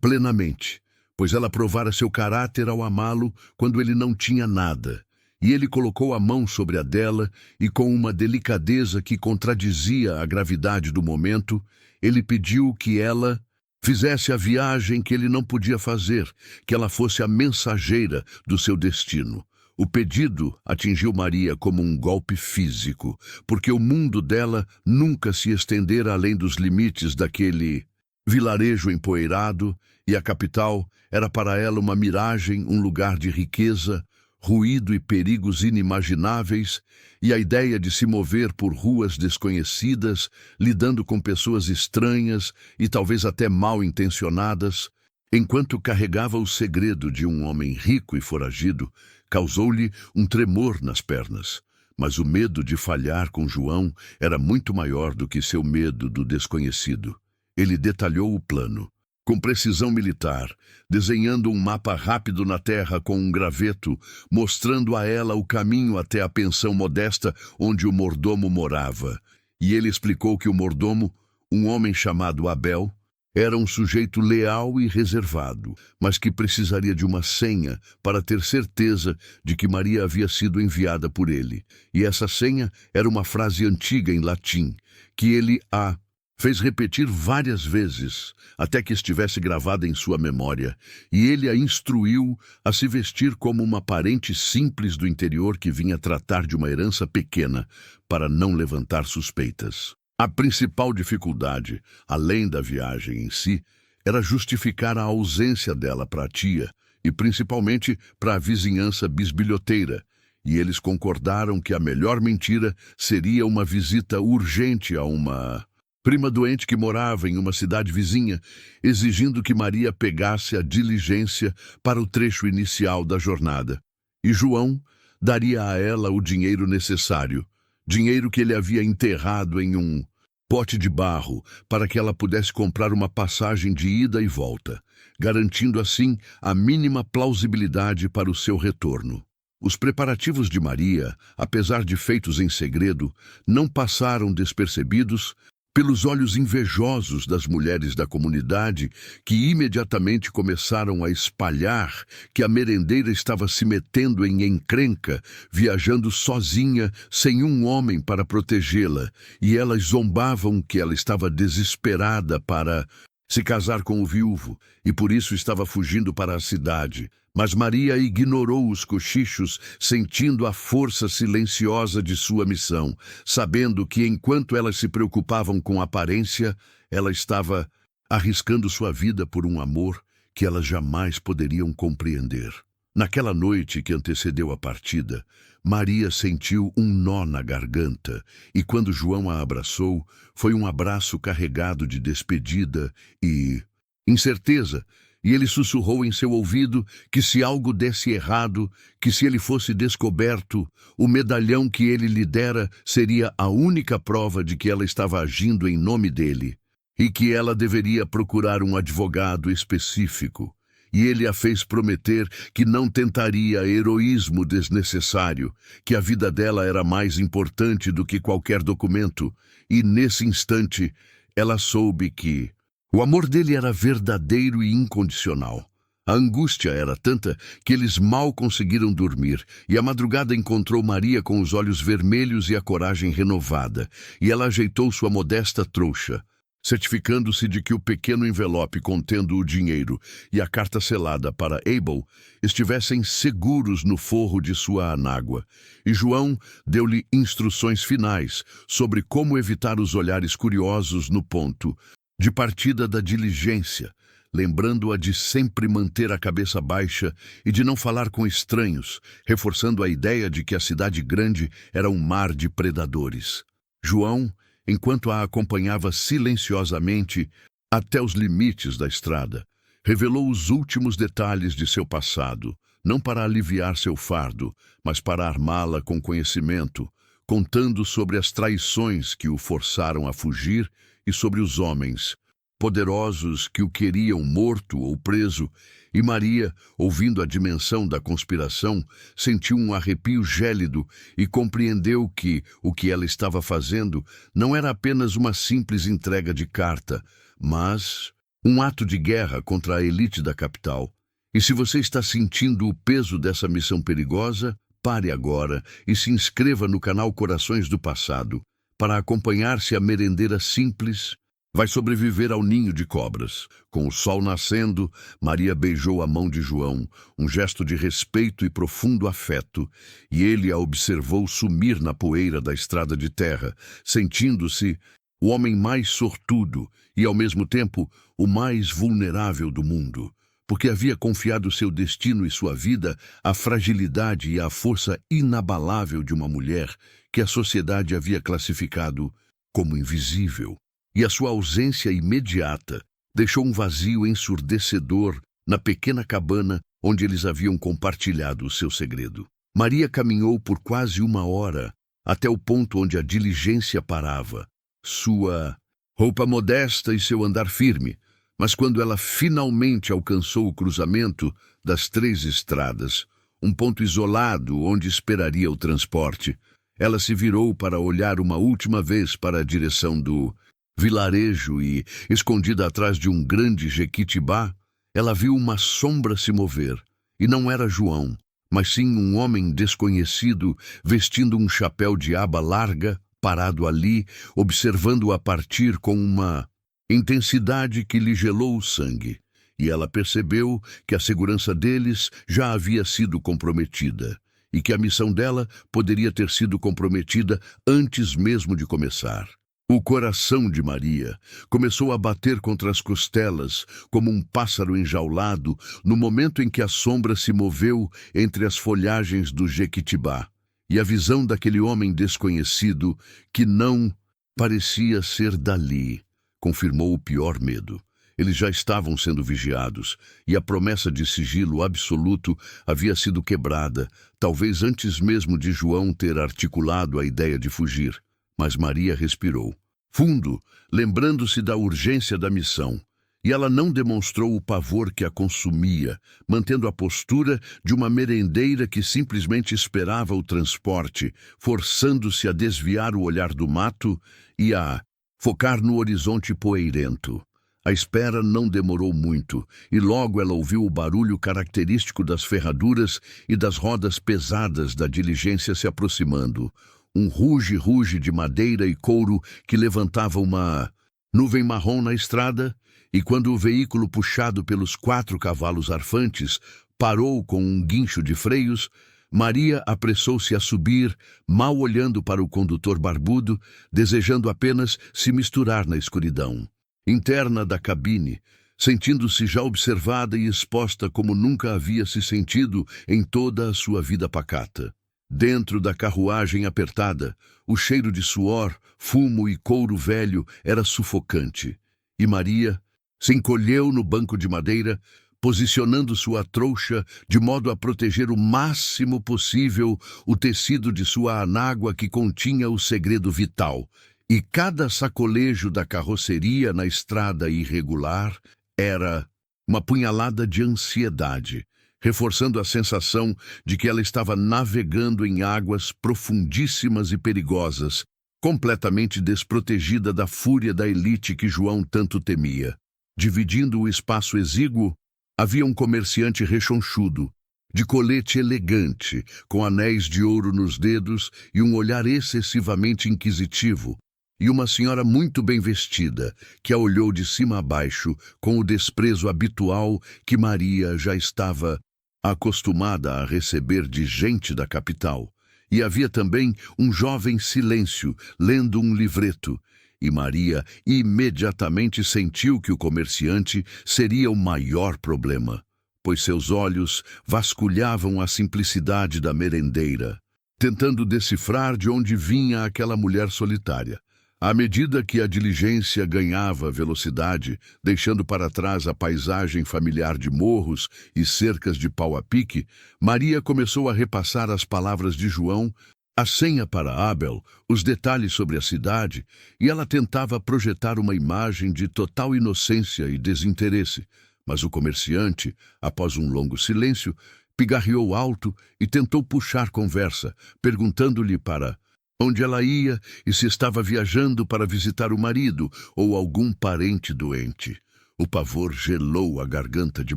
Plenamente, pois ela provara seu caráter ao amá-lo quando ele não tinha nada. E ele colocou a mão sobre a dela e, com uma delicadeza que contradizia a gravidade do momento, ele pediu que ela fizesse a viagem que ele não podia fazer, que ela fosse a mensageira do seu destino. O pedido atingiu Maria como um golpe físico, porque o mundo dela nunca se estendera além dos limites daquele vilarejo empoeirado, e a capital era para ela uma miragem, um lugar de riqueza, ruído e perigos inimagináveis, e a ideia de se mover por ruas desconhecidas, lidando com pessoas estranhas e talvez até mal intencionadas, enquanto carregava o segredo de um homem rico e foragido, causou-lhe um tremor nas pernas. Mas o medo de falhar com João era muito maior do que seu medo do desconhecido. Ele detalhou o plano, com precisão militar, desenhando um mapa rápido na terra com um graveto, mostrando a ela o caminho até a pensão modesta onde o mordomo morava. E ele explicou que o mordomo, um homem chamado Abel, era um sujeito leal e reservado, mas que precisaria de uma senha para ter certeza de que Maria havia sido enviada por ele. E essa senha era uma frase antiga em latim, que ele a fez repetir várias vezes, até que estivesse gravada em sua memória, e ele a instruiu a se vestir como uma parente simples do interior que vinha tratar de uma herança pequena, para não levantar suspeitas. A principal dificuldade, além da viagem em si, era justificar a ausência dela para a tia, e principalmente para a vizinhança bisbilhoteira, e eles concordaram que a melhor mentira seria uma visita urgente a uma prima doente que morava em uma cidade vizinha, exigindo que Maria pegasse a diligência para o trecho inicial da jornada. E João daria a ela o dinheiro necessário, dinheiro que ele havia enterrado em um pote de barro para que ela pudesse comprar uma passagem de ida e volta, garantindo assim a mínima plausibilidade para o seu retorno. Os preparativos de Maria, apesar de feitos em segredo, não passaram despercebidos pelos olhos invejosos das mulheres da comunidade, que imediatamente começaram a espalhar que a merendeira estava se metendo em encrenca, viajando sozinha, sem um homem para protegê-la, e elas zombavam que ela estava desesperada para se casar com o viúvo, e por isso estava fugindo para a cidade. Mas Maria ignorou os cochichos, sentindo a força silenciosa de sua missão, sabendo que enquanto elas se preocupavam com a aparência, ela estava arriscando sua vida por um amor que elas jamais poderiam compreender. Naquela noite que antecedeu a partida, Maria sentiu um nó na garganta, e quando João a abraçou, foi um abraço carregado de despedida e incerteza, e ele sussurrou em seu ouvido que se algo desse errado, que se ele fosse descoberto, o medalhão que ele lhe dera seria a única prova de que ela estava agindo em nome dele, e que ela deveria procurar um advogado específico. E ele a fez prometer que não tentaria heroísmo desnecessário, que a vida dela era mais importante do que qualquer documento, e nesse instante ela soube que o amor dele era verdadeiro e incondicional. A angústia era tanta que eles mal conseguiram dormir, e a madrugada encontrou Maria com os olhos vermelhos e a coragem renovada, e ela ajeitou sua modesta trouxa, certificando-se de que o pequeno envelope contendo o dinheiro e a carta selada para Abel estivessem seguros no forro de sua anágua. E João deu-lhe instruções finais sobre como evitar os olhares curiosos no ponto de partida da diligência, lembrando-a de sempre manter a cabeça baixa e de não falar com estranhos, reforçando a ideia de que a cidade grande era um mar de predadores. João, enquanto a acompanhava silenciosamente até os limites da estrada, revelou os últimos detalhes de seu passado, não para aliviar seu fardo, mas para armá-la com conhecimento, contando sobre as traições que o forçaram a fugir e sobre os homens poderosos que o queriam morto ou preso, e Maria, ouvindo a dimensão da conspiração, sentiu um arrepio gélido e compreendeu que o que ela estava fazendo não era apenas uma simples entrega de carta, mas um ato de guerra contra a elite da capital, E se você está sentindo o peso dessa missão perigosa, pare agora e se inscreva no canal Corações do Passado para acompanhar-se a merendeira simples vai sobreviver ao ninho de cobras. Com o sol nascendo, Maria beijou a mão de João, um gesto de respeito e profundo afeto, e ele a observou sumir na poeira da estrada de terra, sentindo-se o homem mais sortudo e, ao mesmo tempo, o mais vulnerável do mundo, porque havia confiado seu destino e sua vida à fragilidade e à força inabalável de uma mulher que a sociedade havia classificado como invisível. E a sua ausência imediata deixou um vazio ensurdecedor na pequena cabana onde eles haviam compartilhado o seu segredo. Maria caminhou por quase 1 hora até o ponto onde a diligência parava, sua roupa modesta e seu andar firme, mas quando ela finalmente alcançou o cruzamento das 3 estradas, um ponto isolado onde esperaria o transporte, ela se virou para olhar uma última vez para a direção do vilarejo e, escondida atrás de um grande jequitibá, ela viu uma sombra se mover, e não era João, mas sim um homem desconhecido vestindo um chapéu de aba larga, parado ali, observando-a partir com uma intensidade que lhe gelou o sangue, e ela percebeu que a segurança deles já havia sido comprometida, e que a missão dela poderia ter sido comprometida antes mesmo de começar. O coração de Maria começou a bater contra as costelas como um pássaro enjaulado no momento em que a sombra se moveu entre as folhagens do jequitibá, e a visão daquele homem desconhecido que não parecia ser dali confirmou o pior medo. Eles já estavam sendo vigiados, e a promessa de sigilo absoluto havia sido quebrada, talvez antes mesmo de João ter articulado a ideia de fugir. Mas Maria respirou fundo, lembrando-se da urgência da missão, e ela não demonstrou o pavor que a consumia, mantendo a postura de uma merendeira que simplesmente esperava o transporte, forçando-se a desviar o olhar do mato e a focar no horizonte poeirento. A espera não demorou muito, e logo ela ouviu o barulho característico das ferraduras e das rodas pesadas da diligência se aproximando. Um ruge-ruge de madeira e couro que levantava uma nuvem marrom na estrada, e quando o veículo puxado pelos 4 cavalos arfantes parou com um guincho de freios, Maria apressou-se a subir, mal olhando para o condutor barbudo, desejando apenas se misturar na escuridão interna da cabine, sentindo-se já observada e exposta como nunca havia se sentido em toda a sua vida pacata. Dentro da carruagem apertada, o cheiro de suor, fumo e couro velho era sufocante, e Maria se encolheu no banco de madeira, posicionando sua trouxa de modo a proteger o máximo possível o tecido de sua anágua que continha o segredo vital, e cada sacolejo da carroceria na estrada irregular era uma punhalada de ansiedade, reforçando a sensação de que ela estava navegando em águas profundíssimas e perigosas, completamente desprotegida da fúria da elite que João tanto temia. Dividindo o espaço exíguo, havia um comerciante rechonchudo, de colete elegante, com anéis de ouro nos dedos e um olhar excessivamente inquisitivo, e uma senhora muito bem vestida, que a olhou de cima a baixo com o desprezo habitual que Maria já estava acostumada a receber de gente da capital. E havia também um jovem silêncio, lendo um livreto, e Maria imediatamente sentiu que o comerciante seria o maior problema, pois seus olhos vasculhavam a simplicidade da merendeira, tentando decifrar de onde vinha aquela mulher solitária. À medida que a diligência ganhava velocidade, deixando para trás a paisagem familiar de morros e cercas de pau a pique, Maria começou a repassar as palavras de João, a senha para Abel, os detalhes sobre a cidade, e ela tentava projetar uma imagem de total inocência e desinteresse. Mas o comerciante, após um longo silêncio, pigarreou alto e tentou puxar conversa, perguntando-lhe para onde ela ia e se estava viajando para visitar o marido ou algum parente doente. O pavor gelou a garganta de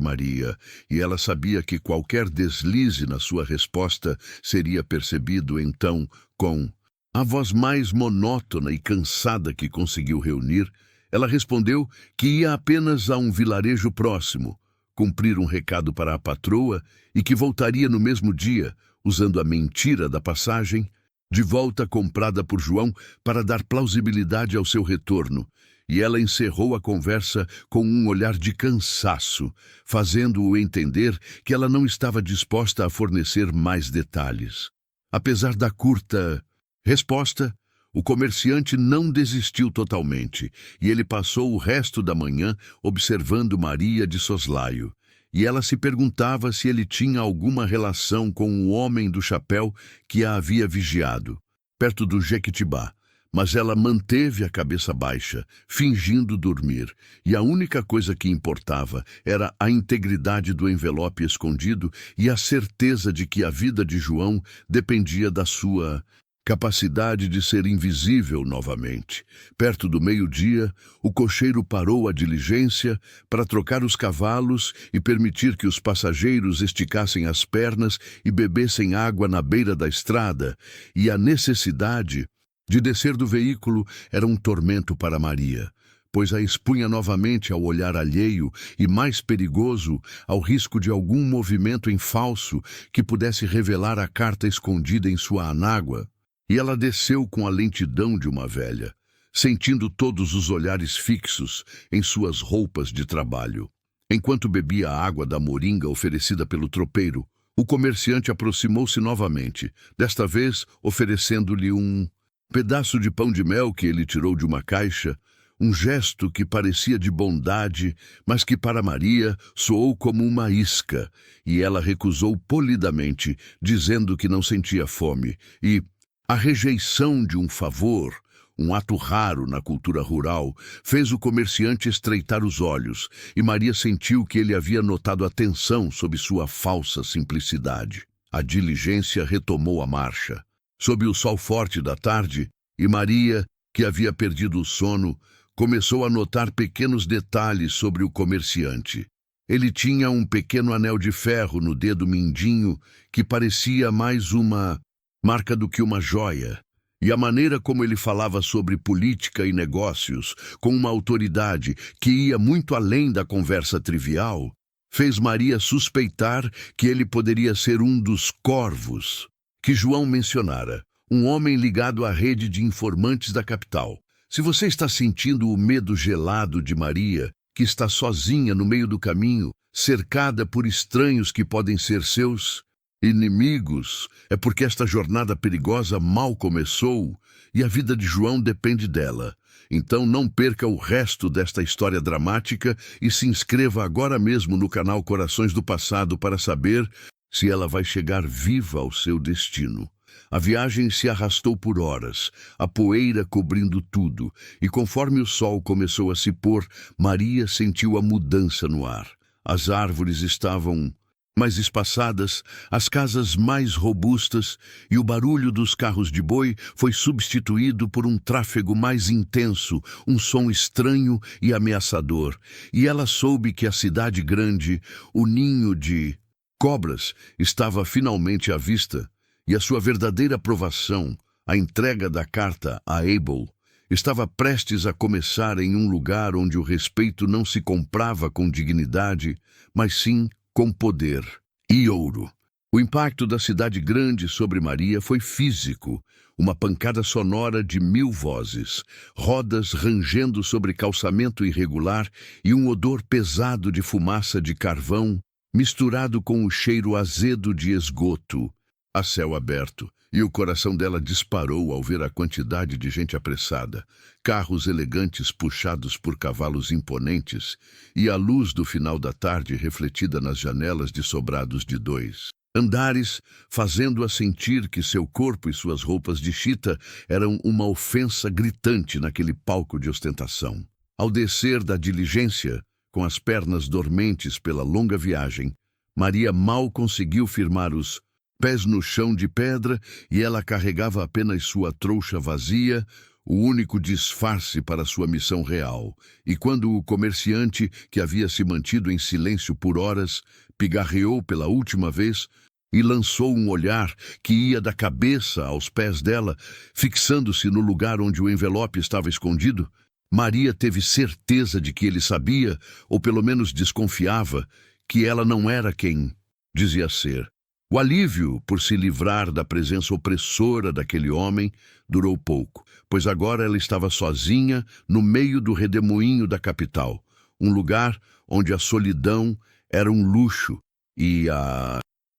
Maria, e ela sabia que qualquer deslize na sua resposta seria percebido então com a voz mais monótona e cansada que conseguiu reunir. Ela respondeu que ia apenas a um vilarejo próximo, cumprir um recado para a patroa e que voltaria no mesmo dia, usando a mentira da passagem, de volta comprada por João para dar plausibilidade ao seu retorno. E ela encerrou a conversa com um olhar de cansaço, fazendo-o entender que ela não estava disposta a fornecer mais detalhes. Apesar da curta resposta, o comerciante não desistiu totalmente, e ele passou o resto da manhã observando Maria de soslaio. E ela se perguntava se ele tinha alguma relação com o homem do chapéu que a havia vigiado, perto do Jequitibá. Mas ela manteve a cabeça baixa, fingindo dormir, e a única coisa que importava era a integridade do envelope escondido e a certeza de que a vida de João dependia da sua capacidade de ser invisível novamente. Perto do meio-dia, o cocheiro parou a diligência para trocar os cavalos e permitir que os passageiros esticassem as pernas e bebessem água na beira da estrada, e a necessidade de descer do veículo era um tormento para Maria, pois a expunha novamente ao olhar alheio e, mais perigoso, ao risco de algum movimento em falso que pudesse revelar a carta escondida em sua anágua. E ela desceu com a lentidão de uma velha, sentindo todos os olhares fixos em suas roupas de trabalho. Enquanto bebia a água da moringa oferecida pelo tropeiro, o comerciante aproximou-se novamente, desta vez oferecendo-lhe um pedaço de pão de mel que ele tirou de uma caixa, um gesto que parecia de bondade, mas que para Maria soou como uma isca, e ela recusou polidamente, dizendo que não sentia fome, e a rejeição de um favor, um ato raro na cultura rural, fez o comerciante estreitar os olhos, e Maria sentiu que ele havia notado a tensão sob sua falsa simplicidade. A diligência retomou a marcha. Sob o sol forte da tarde, e Maria, que havia perdido o sono, começou a notar pequenos detalhes sobre o comerciante. Ele tinha um pequeno anel de ferro no dedo mindinho que parecia mais uma marca do que uma joia, e a maneira como ele falava sobre política e negócios, com uma autoridade que ia muito além da conversa trivial, fez Maria suspeitar que ele poderia ser um dos corvos que João mencionara, um homem ligado à rede de informantes da capital. Se você está sentindo o medo gelado de Maria, que está sozinha no meio do caminho, cercada por estranhos que podem ser seus inimigos, é porque esta jornada perigosa mal começou e a vida de João depende dela. Então não perca o resto desta história dramática e se inscreva agora mesmo no canal Corações do Passado para saber se ela vai chegar viva ao seu destino. A viagem se arrastou por horas, a poeira cobrindo tudo, e conforme o sol começou a se pôr, Maria sentiu a mudança no ar. As árvores estavam mais espaçadas, as casas mais robustas, e o barulho dos carros de boi foi substituído por um tráfego mais intenso, um som estranho e ameaçador. E ela soube que a cidade grande, o ninho de cobras, estava finalmente à vista, e a sua verdadeira provação, a entrega da carta a Abel, estava prestes a começar em um lugar onde o respeito não se comprava com dignidade, mas sim com poder e ouro. O impacto da cidade grande sobre Maria foi físico, uma pancada sonora de 1000 vozes, rodas rangendo sobre calçamento irregular e um odor pesado de fumaça de carvão, misturado com o cheiro azedo de esgoto, a céu aberto, e o coração dela disparou ao ver a quantidade de gente apressada, carros elegantes puxados por cavalos imponentes e a luz do final da tarde refletida nas janelas de sobrados de 2 andares, fazendo-a sentir que seu corpo e suas roupas de chita eram uma ofensa gritante naquele palco de ostentação. Ao descer da diligência, com as pernas dormentes pela longa viagem, Maria mal conseguiu firmar os pés no chão de pedra e ela carregava apenas sua trouxa vazia, o único disfarce para sua missão real. E quando o comerciante, que havia se mantido em silêncio por horas, pigarreou pela última vez e lançou um olhar que ia da cabeça aos pés dela, fixando-se no lugar onde o envelope estava escondido, Maria teve certeza de que ele sabia, ou pelo menos desconfiava, que ela não era quem dizia ser. O alívio por se livrar da presença opressora daquele homem durou pouco, pois agora ela estava sozinha no meio do redemoinho da capital, um lugar onde a solidão era um luxo e a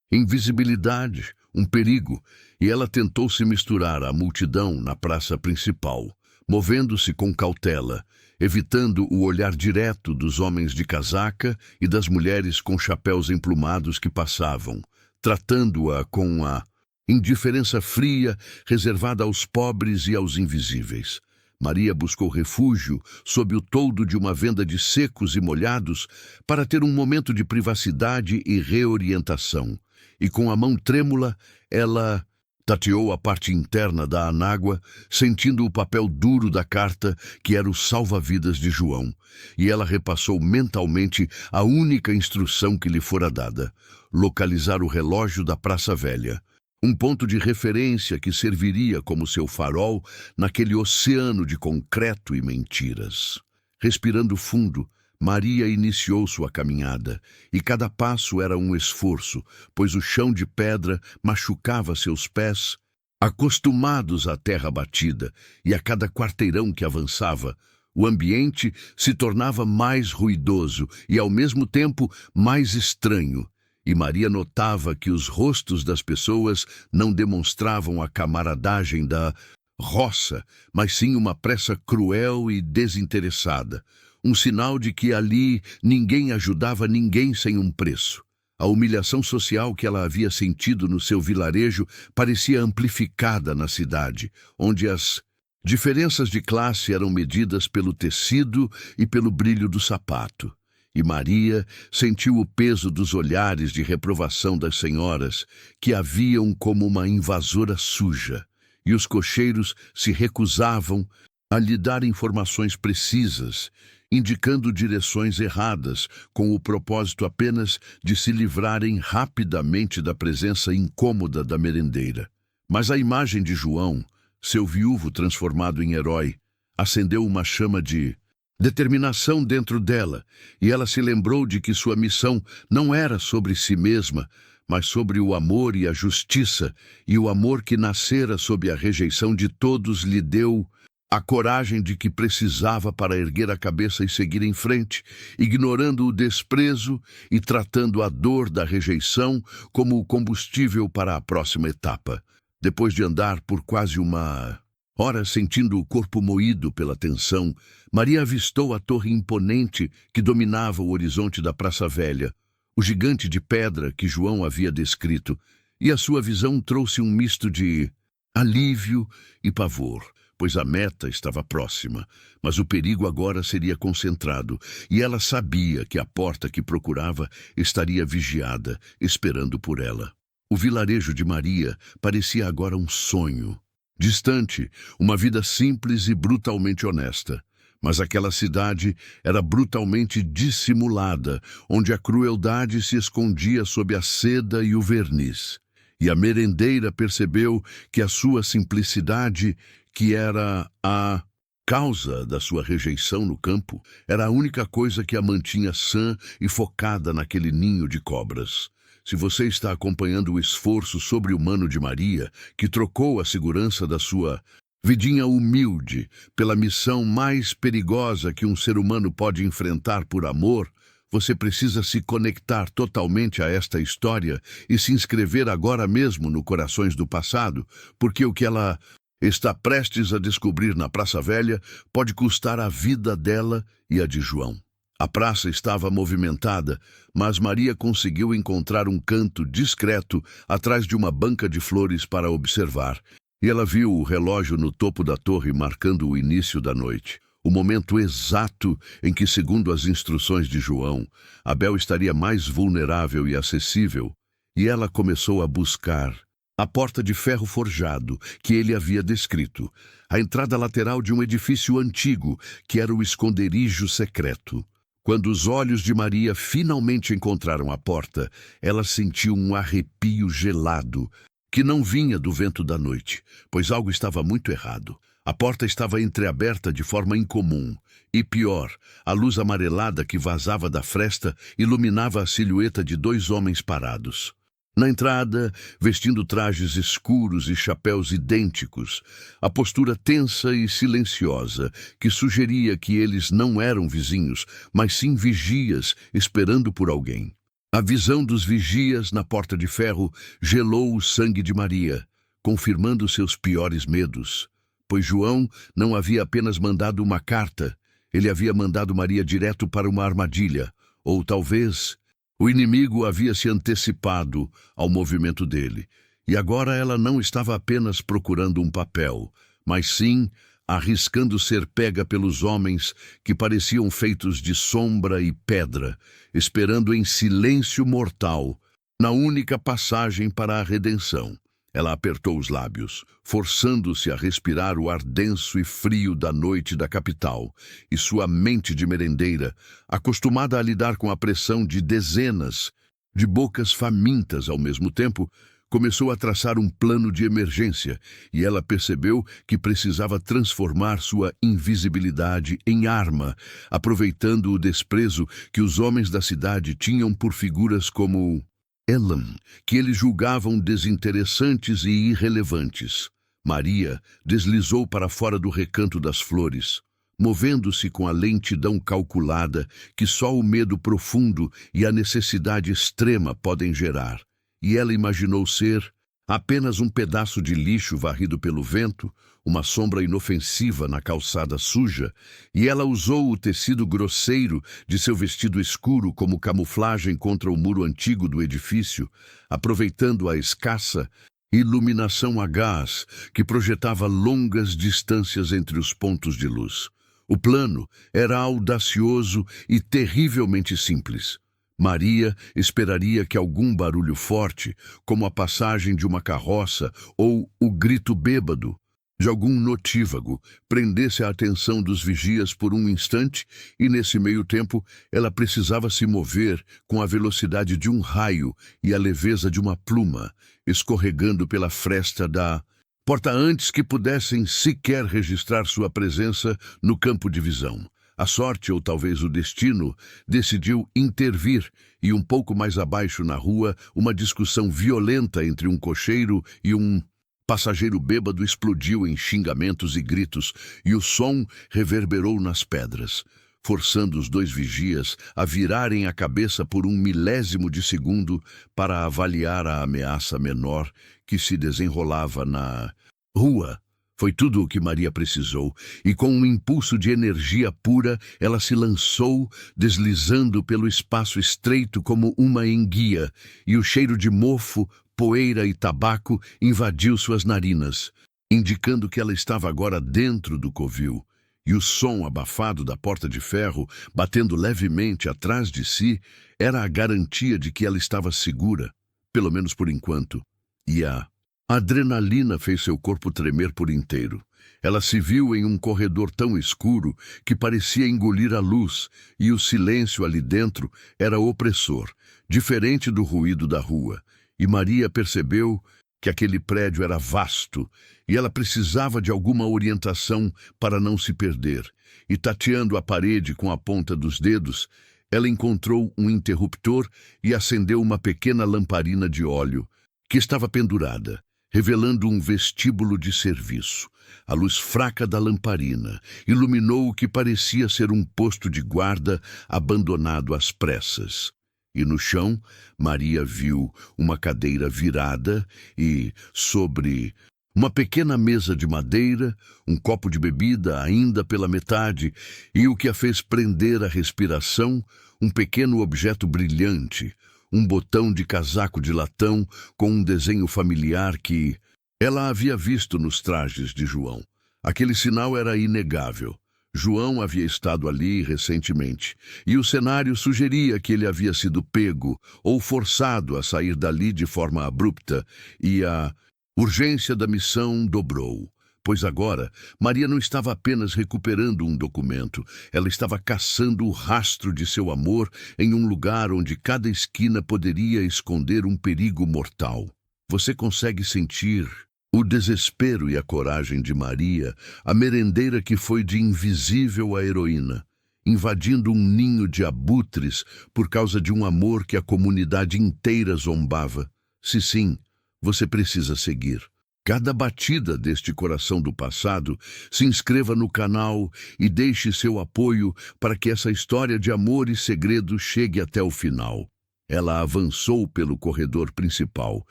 invisibilidade um perigo, e ela tentou se misturar à multidão na praça principal, movendo-se com cautela, evitando o olhar direto dos homens de casaca e das mulheres com chapéus emplumados que passavam, tratando-a com a indiferença fria reservada aos pobres e aos invisíveis. Maria buscou refúgio sob o toldo de uma venda de secos e molhados para ter um momento de privacidade e reorientação. E com a mão trêmula, ela tateou a parte interna da anágua, sentindo o papel duro da carta que era o salva-vidas de João. E ela repassou mentalmente a única instrução que lhe fora dada: localizar o relógio da Praça Velha. Um ponto de referência que serviria como seu farol naquele oceano de concreto e mentiras. Respirando fundo, Maria iniciou sua caminhada, e cada passo era um esforço, pois o chão de pedra machucava seus pés, acostumados à terra batida, e a cada quarteirão que avançava, o ambiente se tornava mais ruidoso e, ao mesmo tempo, mais estranho. E Maria notava que os rostos das pessoas não demonstravam a camaradagem da roça, mas sim uma pressa cruel e desinteressada, um sinal de que ali ninguém ajudava ninguém sem um preço. A humilhação social que ela havia sentido no seu vilarejo parecia amplificada na cidade, onde as diferenças de classe eram medidas pelo tecido e pelo brilho do sapato. E Maria sentiu o peso dos olhares de reprovação das senhoras, que a viam como uma invasora suja, e os cocheiros se recusavam a lhe dar informações precisas, indicando direções erradas, com o propósito apenas de se livrarem rapidamente da presença incômoda da merendeira. Mas a imagem de João, seu viúvo transformado em herói, acendeu uma chama de determinação dentro dela, e ela se lembrou de que sua missão não era sobre si mesma, mas sobre o amor e a justiça, e o amor que nascera sob a rejeição de todos lhe deu a coragem de que precisava para erguer a cabeça e seguir em frente, ignorando o desprezo e tratando a dor da rejeição como o combustível para a próxima etapa. Depois de andar por quase uma hora sentindo o corpo moído pela tensão, Maria avistou a torre imponente que dominava o horizonte da Praça Velha, o gigante de pedra que João havia descrito, e a sua visão trouxe um misto de alívio e pavor, pois a meta estava próxima, mas o perigo agora seria concentrado, e ela sabia que a porta que procurava estaria vigiada, esperando por ela. O vilarejo de Maria parecia agora um sonho. Distante, uma vida simples e brutalmente honesta. Mas aquela cidade era brutalmente dissimulada, onde a crueldade se escondia sob a seda e o verniz. E a merendeira percebeu que a sua simplicidade, que era a causa da sua rejeição no campo, era a única coisa que a mantinha sã e focada naquele ninho de cobras. Se você está acompanhando o esforço sobre-humano de Maria, que trocou a segurança da sua vidinha humilde pela missão mais perigosa que um ser humano pode enfrentar por amor, você precisa se conectar totalmente a esta história e se inscrever agora mesmo no Corações do Passado, porque o que ela está prestes a descobrir na Praça Velha pode custar a vida dela e a de João. A praça estava movimentada, mas Maria conseguiu encontrar um canto discreto atrás de uma banca de flores para observar, e ela viu o relógio no topo da torre marcando o início da noite, o momento exato em que, segundo as instruções de João, Abel estaria mais vulnerável e acessível, e ela começou a buscar a porta de ferro forjado que ele havia descrito, a entrada lateral de um edifício antigo que era o esconderijo secreto. Quando os olhos de Maria finalmente encontraram a porta, ela sentiu um arrepio gelado, que não vinha do vento da noite, pois algo estava muito errado. A porta estava entreaberta de forma incomum, e pior, a luz amarelada que vazava da fresta iluminava a silhueta de dois homens parados. Na entrada, vestindo trajes escuros e chapéus idênticos, a postura tensa e silenciosa, que sugeria que eles não eram vizinhos, mas sim vigias esperando por alguém. A visão dos vigias na porta de ferro gelou o sangue de Maria, confirmando seus piores medos, pois João não havia apenas mandado uma carta, ele havia mandado Maria direto para uma armadilha, ou talvez o inimigo havia se antecipado ao movimento dele, e agora ela não estava apenas procurando um papel, mas sim arriscando ser pega pelos homens que pareciam feitos de sombra e pedra, esperando em silêncio mortal, na única passagem para a redenção. Ela apertou os lábios, forçando-se a respirar o ar denso e frio da noite da capital, e sua mente de merendeira, acostumada a lidar com a pressão de dezenas de bocas famintas ao mesmo tempo, começou a traçar um plano de emergência, e ela percebeu que precisava transformar sua invisibilidade em arma, aproveitando o desprezo que os homens da cidade tinham por figuras como Elam, que eles julgavam desinteressantes e irrelevantes. Maria deslizou para fora do recanto das flores, movendo-se com a lentidão calculada que só o medo profundo e a necessidade extrema podem gerar. E ela imaginou ser apenas um pedaço de lixo varrido pelo vento, uma sombra inofensiva na calçada suja, e ela usou o tecido grosseiro de seu vestido escuro como camuflagem contra o muro antigo do edifício, aproveitando a escassa iluminação a gás que projetava longas distâncias entre os pontos de luz. O plano era audacioso e terrivelmente simples. Maria esperaria que algum barulho forte, como a passagem de uma carroça ou o grito bêbado de algum notívago, prendesse a atenção dos vigias por um instante, e nesse meio tempo ela precisava se mover com a velocidade de um raio e a leveza de uma pluma, escorregando pela fresta da porta antes que pudessem sequer registrar sua presença no campo de visão. A sorte, ou talvez o destino, decidiu intervir, e um pouco mais abaixo na rua, uma discussão violenta entre um cocheiro e um passageiro bêbado explodiu em xingamentos e gritos, e o som reverberou nas pedras, forçando os dois vigias a virarem a cabeça por um milésimo de segundo para avaliar a ameaça menor que se desenrolava na rua. Foi tudo o que Maria precisou, e com um impulso de energia pura, ela se lançou, deslizando pelo espaço estreito como uma enguia, e o cheiro de mofo, poeira e tabaco invadiu suas narinas, indicando que ela estava agora dentro do covil, e o som abafado da porta de ferro, batendo levemente atrás de si, era a garantia de que ela estava segura, pelo menos por enquanto, e a adrenalina fez seu corpo tremer por inteiro. Ela se viu em um corredor tão escuro que parecia engolir a luz, e o silêncio ali dentro era opressor, diferente do ruído da rua. E Maria percebeu que aquele prédio era vasto, e ela precisava de alguma orientação para não se perder. E tateando a parede com a ponta dos dedos, ela encontrou um interruptor e acendeu uma pequena lamparina de óleo, que estava pendurada, revelando um vestíbulo de serviço. A luz fraca da lamparina iluminou o que parecia ser um posto de guarda abandonado às pressas. E no chão, Maria viu uma cadeira virada e, sobre uma pequena mesa de madeira, um copo de bebida ainda pela metade, e o que a fez prender a respiração, um pequeno objeto brilhante, um botão de casaco de latão com um desenho familiar que ela havia visto nos trajes de João. Aquele sinal era inegável. João havia estado ali recentemente, e o cenário sugeria que ele havia sido pego ou forçado a sair dali de forma abrupta, e a Urgência da missão dobrou, pois agora Maria não estava apenas recuperando um documento, ela estava caçando o rastro de seu amor em um lugar onde cada esquina poderia esconder um perigo mortal. Você consegue sentir o desespero e a coragem de Maria, a merendeira que foi de invisível a heroína, invadindo um ninho de abutres por causa de um amor que a comunidade inteira zombava. Se sim, você precisa seguir cada batida deste coração do passado. Se inscreva no canal e deixe seu apoio para que essa história de amor e segredo chegue até o final. Ela avançou pelo corredor principal,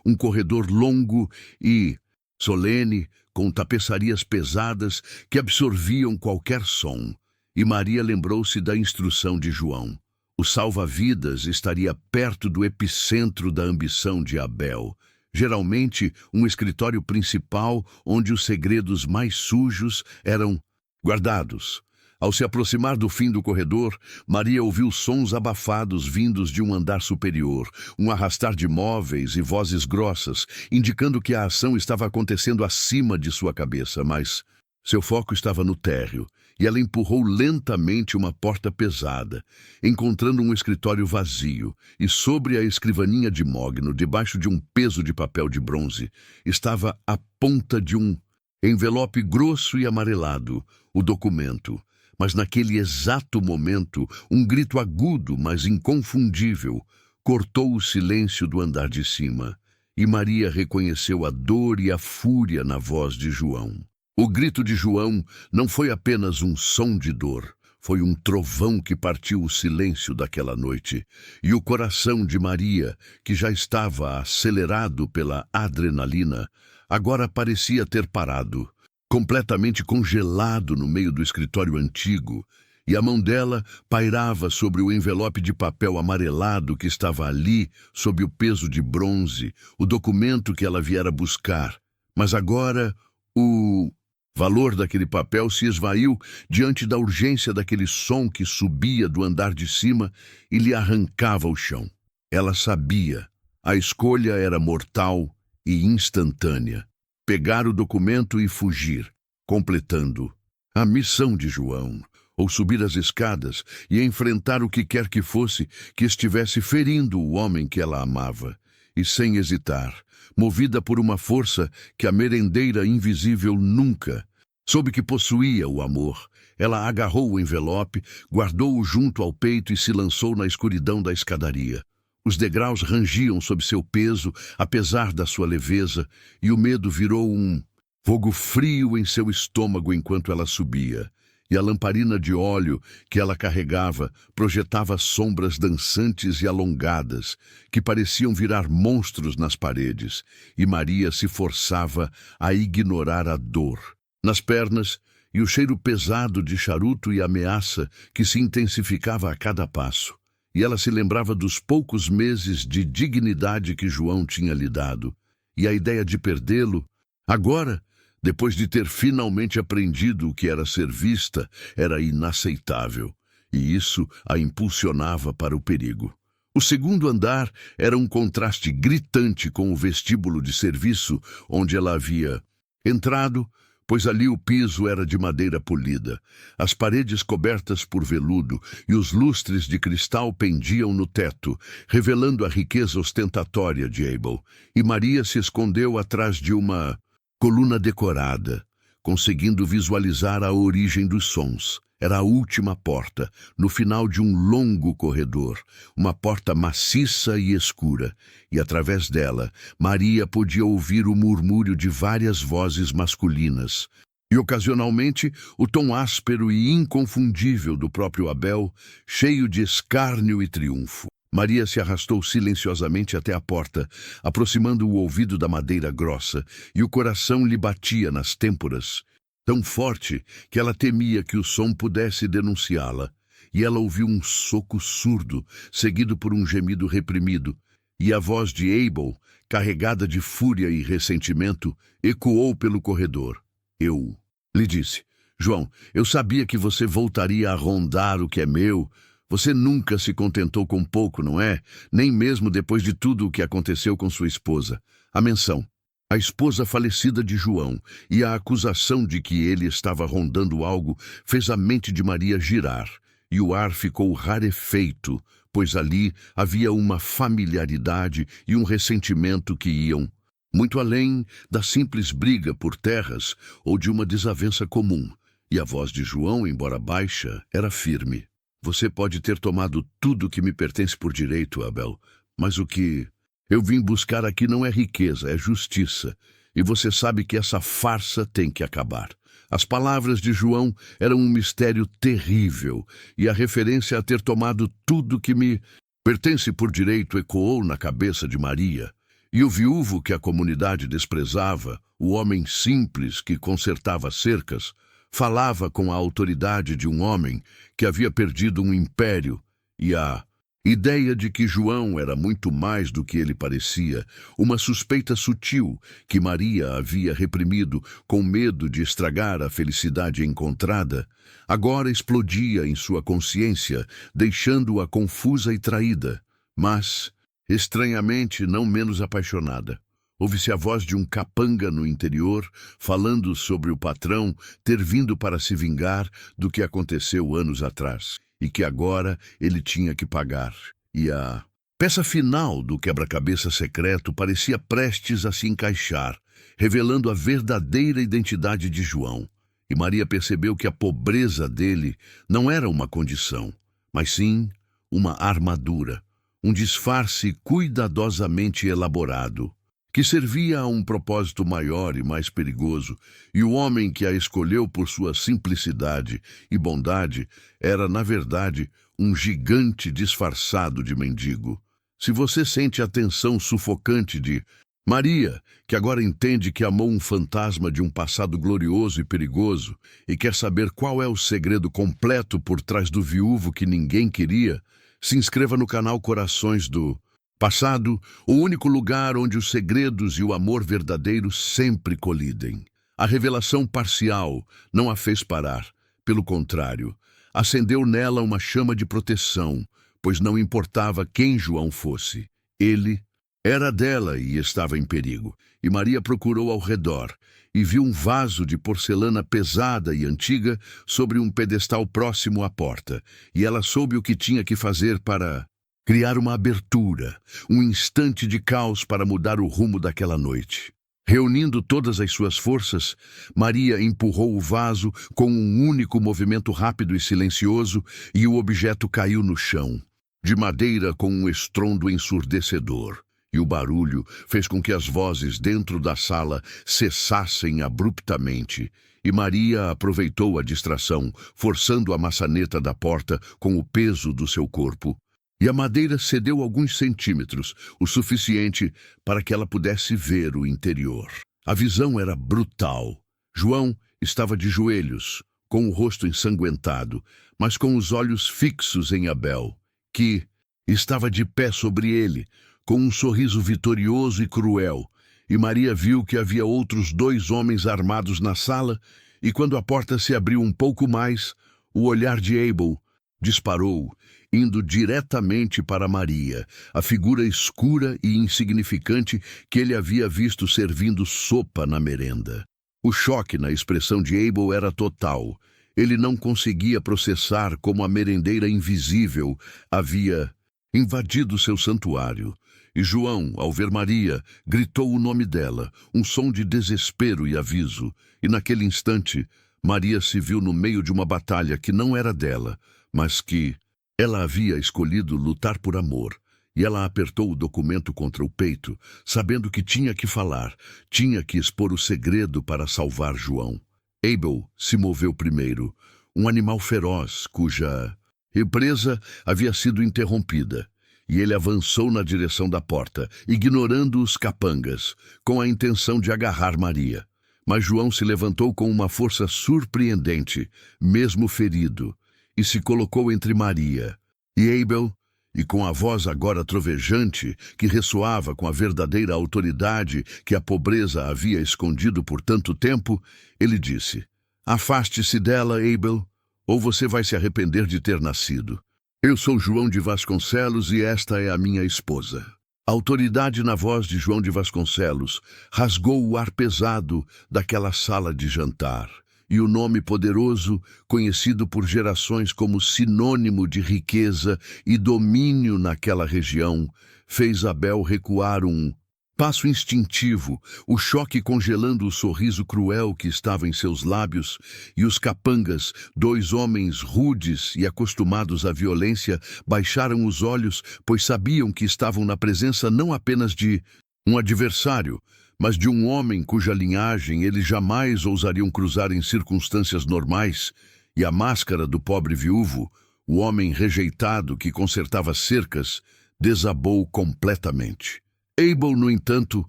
um corredor longo e solene, com tapeçarias pesadas que absorviam qualquer som. E Maria lembrou-se da instrução de João. O salva-vidas estaria perto do epicentro da ambição de Abel. Geralmente, um escritório principal onde os segredos mais sujos eram guardados. Ao se aproximar do fim do corredor, Maria ouviu sons abafados vindos de um andar superior, um arrastar de móveis e vozes grossas, indicando que a ação estava acontecendo acima de sua cabeça, mas seu foco estava no térreo, e ela empurrou lentamente uma porta pesada, encontrando um escritório vazio, e sobre a escrivaninha de mogno, debaixo de um peso de papel de bronze, estava a ponta de um envelope grosso e amarelado, o documento. Mas naquele exato momento, um grito agudo, mas inconfundível, cortou o silêncio do andar de cima, e Maria reconheceu a dor e a fúria na voz de João. O grito de João não foi apenas um som de dor, foi um trovão que partiu o silêncio daquela noite, e o coração de Maria, que já estava acelerado pela adrenalina, agora parecia ter parado, completamente congelado no meio do escritório antigo, e a mão dela pairava sobre o envelope de papel amarelado que estava ali, sob o peso de bronze, o documento que ela viera buscar. Mas agora, o valor daquele papel se esvaiu diante da urgência daquele som que subia do andar de cima e lhe arrancava o chão. Ela sabia, a escolha era mortal e instantânea. Pegar o documento e fugir, completando a missão de João, ou subir as escadas e enfrentar o que quer que fosse que estivesse ferindo o homem que ela amava. E sem hesitar, movida por uma força que a merendeira invisível nunca soube que possuía o amor, ela agarrou o envelope, guardou-o junto ao peito e se lançou na escuridão da escadaria. Os degraus rangiam sob seu peso, apesar da sua leveza, e o medo virou um fogo frio em seu estômago enquanto ela subia. E a lamparina de óleo que ela carregava projetava sombras dançantes e alongadas, que pareciam virar monstros nas paredes, e Maria se forçava a ignorar a dor nas pernas e o cheiro pesado de charuto e ameaça que se intensificava a cada passo. E ela se lembrava dos poucos meses de dignidade que João tinha lhe dado, e a ideia de perdê-lo, agora, depois de ter finalmente aprendido o que era ser vista, era inaceitável, e isso a impulsionava para o perigo. O segundo andar era um contraste gritante com o vestíbulo de serviço onde ela havia entrado, pois ali o piso era de madeira polida, as paredes cobertas por veludo e os lustres de cristal pendiam no teto, revelando a riqueza ostentatória de Abel. E Maria se escondeu atrás de uma coluna decorada, conseguindo visualizar a origem dos sons. Era a última porta, no final de um longo corredor, uma porta maciça e escura, e através dela, Maria podia ouvir o murmúrio de várias vozes masculinas, e ocasionalmente o tom áspero e inconfundível do próprio Abel, cheio de escárnio e triunfo. Maria se arrastou silenciosamente até a porta, aproximando o ouvido da madeira grossa, e o coração lhe batia nas têmporas, tão forte que ela temia que o som pudesse denunciá-la, e ela ouviu um soco surdo, seguido por um gemido reprimido, e a voz de Abel, carregada de fúria e ressentimento, ecoou pelo corredor. Eu lhe disse, João, eu sabia que você voltaria a rondar o que é meu. Você nunca se contentou com pouco, não é? Nem mesmo depois de tudo o que aconteceu com sua esposa. A menção. a esposa falecida de João, e a acusação de que ele estava rondando algo fez a mente de Maria girar, e o ar ficou rarefeito, pois ali havia uma familiaridade e um ressentimento que iam muito além da simples briga por terras ou de uma desavença comum. E a voz de João, embora baixa, era firme. Você pode ter tomado tudo que me pertence por direito, Abel, mas o que eu vim buscar aqui não é riqueza, é justiça. E você sabe que essa farsa tem que acabar. As palavras de João eram um mistério terrível, e a referência a ter tomado tudo que me pertence por direito ecoou na cabeça de Maria. E o viúvo que a comunidade desprezava, o homem simples que consertava cercas, falava com a autoridade de um homem que havia perdido um império, e a ideia de que João era muito mais do que ele parecia, uma suspeita sutil que Maria havia reprimido com medo de estragar a felicidade encontrada, agora explodia em sua consciência, deixando-a confusa e traída, mas estranhamente não menos apaixonada. Ouve-se a voz de um capanga no interior, falando sobre o patrão ter vindo para se vingar do que aconteceu anos atrás, e que agora ele tinha que pagar. E a peça final do quebra-cabeça secreto parecia prestes a se encaixar, revelando a verdadeira identidade de João. E Maria percebeu que a pobreza dele não era uma condição, mas sim uma armadura, um disfarce cuidadosamente elaborado, que servia a um propósito maior e mais perigoso, e o homem que a escolheu por sua simplicidade e bondade era, na verdade, um gigante disfarçado de mendigo. Se você sente a tensão sufocante de Maria, que agora entende que amou um fantasma de um passado glorioso e perigoso, e quer saber qual é o segredo completo por trás do viúvo que ninguém queria, se inscreva no canal Corações do Passado, o único lugar onde os segredos e o amor verdadeiro sempre colidem. A revelação parcial não a fez parar. Pelo contrário, acendeu nela uma chama de proteção, pois não importava quem João fosse. Ele era dela e estava em perigo. E Maria procurou ao redor e viu um vaso de porcelana pesada e antiga sobre um pedestal próximo à porta. E ela soube o que tinha que fazer para criar uma abertura, um instante de caos para mudar o rumo daquela noite. Reunindo todas as suas forças, Maria empurrou o vaso com um único movimento rápido e silencioso, e o objeto caiu no chão, de madeira com um estrondo ensurdecedor. E o barulho fez com que as vozes dentro da sala cessassem abruptamente, e Maria aproveitou a distração, forçando a maçaneta da porta com o peso do seu corpo. E a madeira cedeu alguns centímetros, o suficiente para que ela pudesse ver o interior. A visão era brutal. João estava de joelhos, com o rosto ensanguentado, mas com os olhos fixos em Abel, que estava de pé sobre ele, com um sorriso vitorioso e cruel. E Maria viu que havia outros 2 homens armados na sala, e quando a porta se abriu um pouco mais, o olhar de Abel disparou, indo diretamente para Maria, a figura escura e insignificante que ele havia visto servindo sopa na merenda. O choque na expressão de Abel era total. Ele não conseguia processar como a merendeira invisível havia invadido seu santuário. E João, ao ver Maria, gritou o nome dela, um som de desespero e aviso. E naquele instante, Maria se viu no meio de uma batalha que não era dela, mas que ela havia escolhido lutar por amor. E ela apertou o documento contra o peito, sabendo que tinha que falar, tinha que expor o segredo para salvar João. Abel se moveu primeiro, um animal feroz cuja represa havia sido interrompida. E ele avançou na direção da porta, ignorando os capangas, com a intenção de agarrar Maria. Mas João se levantou com uma força surpreendente, mesmo ferido, e se colocou entre Maria e Abel, e com a voz agora trovejante, que ressoava com a verdadeira autoridade que a pobreza havia escondido por tanto tempo, ele disse: "Afaste-se dela, Abel, ou você vai se arrepender de ter nascido. Eu sou João de Vasconcelos e esta é a minha esposa." A autoridade na voz de João de Vasconcelos rasgou o ar pesado daquela sala de jantar. E o nome poderoso, conhecido por gerações como sinônimo de riqueza e domínio naquela região, fez Abel recuar um passo instintivo, o choque congelando o sorriso cruel que estava em seus lábios, e os capangas, dois homens rudes e acostumados à violência, baixaram os olhos, pois sabiam que estavam na presença não apenas de um adversário, mas de um homem cuja linhagem eles jamais ousariam cruzar em circunstâncias normais, e a máscara do pobre viúvo, o homem rejeitado que consertava cercas, desabou completamente. Abel, no entanto,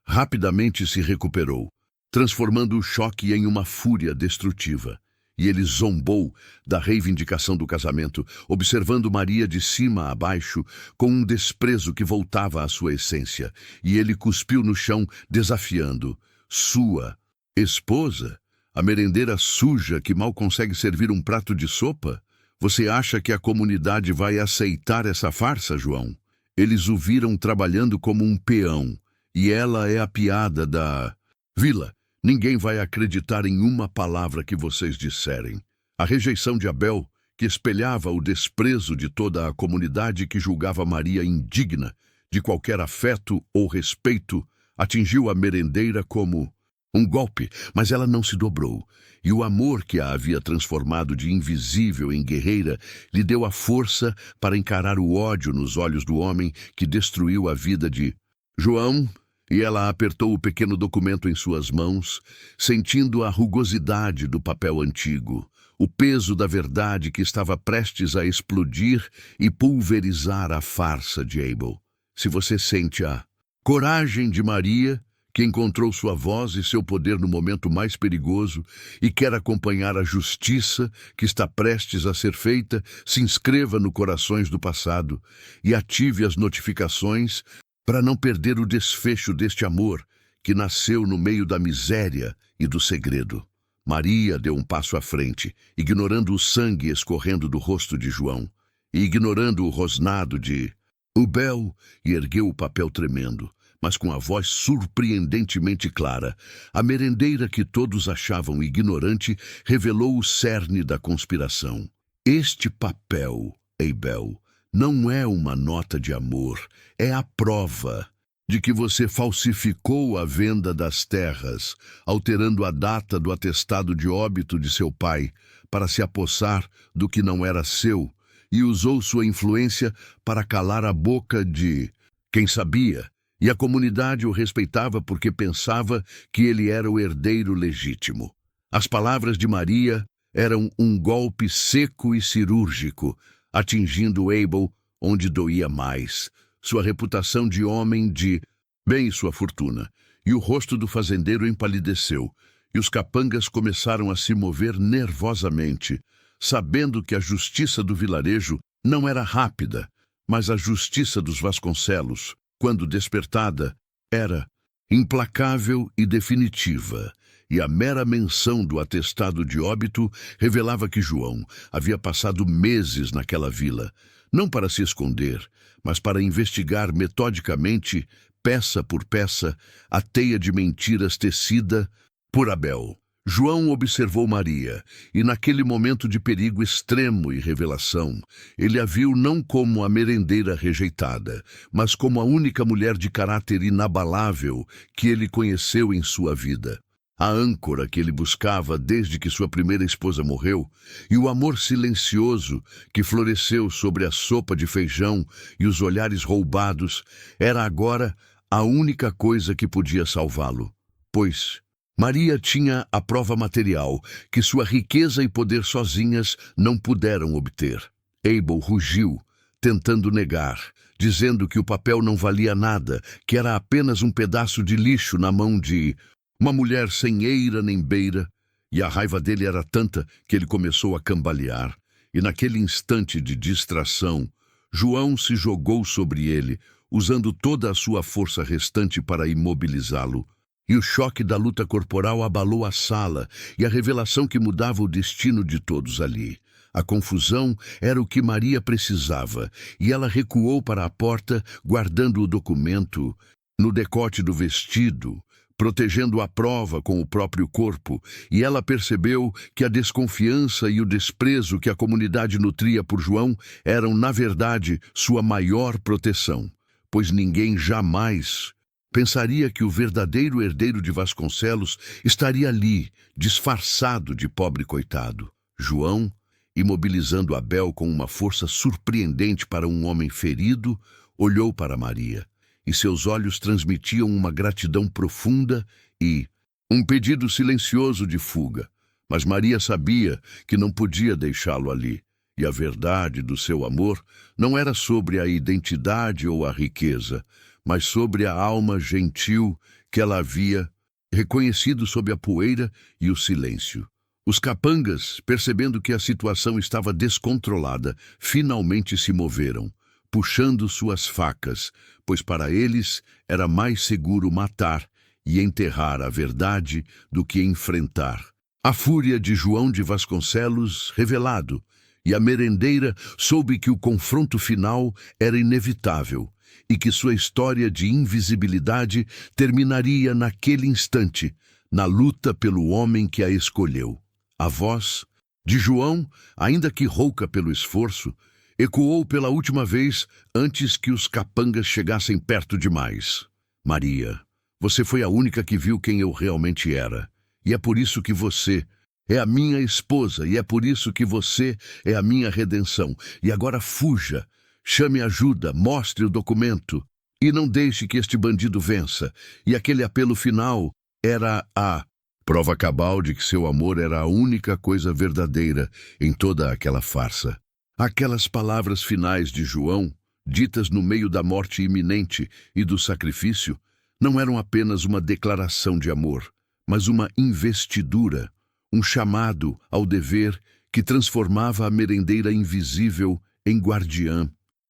rapidamente se recuperou, transformando o choque em uma fúria destrutiva. E ele zombou da reivindicação do casamento, observando Maria de cima a baixo, com um desprezo que voltava à sua essência. E ele cuspiu no chão, desafiando. Sua esposa? A merendeira suja que mal consegue servir um prato de sopa? Você acha que a comunidade vai aceitar essa farsa, João? Eles o viram trabalhando como um peão, e ela é a piada da vila. Ninguém vai acreditar em uma palavra que vocês disserem. A rejeição de Abel, que espelhava o desprezo de toda a comunidade que julgava Maria indigna de qualquer afeto ou respeito, atingiu a merendeira como um golpe, mas ela não se dobrou. E o amor que a havia transformado de invisível em guerreira lhe deu a força para encarar o ódio nos olhos do homem que destruiu a vida de João. E ela apertou o pequeno documento em suas mãos, sentindo a rugosidade do papel antigo, o peso da verdade que estava prestes a explodir e pulverizar a farsa de Abel. Se você sente a coragem de Maria, que encontrou sua voz e seu poder no momento mais perigoso e quer acompanhar a justiça que está prestes a ser feita, se inscreva no Corações do Passado e ative as notificações para não perder o desfecho deste amor que nasceu no meio da miséria e do segredo. Maria deu um passo à frente, ignorando o sangue escorrendo do rosto de João, e ignorando o rosnado de Abel, e ergueu o papel tremendo, mas com a voz surpreendentemente clara. A merendeira que todos achavam ignorante revelou o cerne da conspiração. Este papel, Abel, não é uma nota de amor, é a prova de que você falsificou a venda das terras, alterando a data do atestado de óbito de seu pai para se apossar do que não era seu, e usou sua influência para calar a boca de quem sabia, e a comunidade o respeitava porque pensava que ele era o herdeiro legítimo. As palavras de Maria eram um golpe seco e cirúrgico, atingindo Abel onde doía mais, sua reputação de homem de bem e sua fortuna, e o rosto do fazendeiro empalideceu, e os capangas começaram a se mover nervosamente, sabendo que a justiça do vilarejo não era rápida, mas a justiça dos Vasconcelos, quando despertada, era implacável e definitiva. E a mera menção do atestado de óbito revelava que João havia passado meses naquela vila, não para se esconder, mas para investigar metodicamente, peça por peça, a teia de mentiras tecida por Abel. João observou Maria, e naquele momento de perigo extremo e revelação, ele a viu não como a merendeira rejeitada, mas como a única mulher de caráter inabalável que ele conheceu em sua vida. A âncora que ele buscava desde que sua primeira esposa morreu, e o amor silencioso que floresceu sobre a sopa de feijão e os olhares roubados, era agora a única coisa que podia salvá-lo. Pois Maria tinha a prova material que sua riqueza e poder sozinhas não puderam obter. Abel rugiu, tentando negar, dizendo que o papel não valia nada, que era apenas um pedaço de lixo na mão de uma mulher sem eira nem beira, e a raiva dele era tanta que ele começou a cambalear. E naquele instante de distração, João se jogou sobre ele, usando toda a sua força restante para imobilizá-lo. E o choque da luta corporal abalou a sala, e a revelação que mudava o destino de todos ali. A confusão era o que Maria precisava, e ela recuou para a porta, guardando o documento no decote do vestido, protegendo a prova com o próprio corpo, e ela percebeu que a desconfiança e o desprezo que a comunidade nutria por João eram, na verdade, sua maior proteção, pois ninguém jamais pensaria que o verdadeiro herdeiro de Vasconcelos estaria ali, disfarçado de pobre coitado. João, imobilizando Abel com uma força surpreendente para um homem ferido, olhou para Maria, e seus olhos transmitiam uma gratidão profunda e um pedido silencioso de fuga. Mas Maria sabia que não podia deixá-lo ali, e a verdade do seu amor não era sobre a identidade ou a riqueza, mas sobre a alma gentil que ela havia reconhecido sob a poeira e o silêncio. Os capangas, percebendo que a situação estava descontrolada, finalmente se moveram, puxando suas facas, pois para eles era mais seguro matar e enterrar a verdade do que enfrentar a fúria de João de Vasconcelos revelado, e a merendeira soube que o confronto final era inevitável e que sua história de invisibilidade terminaria naquele instante, na luta pelo homem que a escolheu. A voz de João, ainda que rouca pelo esforço, ecoou pela última vez antes que os capangas chegassem perto demais. Maria, você foi a única que viu quem eu realmente era. E é por isso que você é a minha esposa, e é por isso que você é a minha redenção. E agora fuja, chame ajuda, mostre o documento, e não deixe que este bandido vença. E aquele apelo final era a prova cabal de que seu amor era a única coisa verdadeira em toda aquela farsa. Aquelas palavras finais de João, ditas no meio da morte iminente e do sacrifício, não eram apenas uma declaração de amor, mas uma investidura, um chamado ao dever que transformava a merendeira invisível em guardiã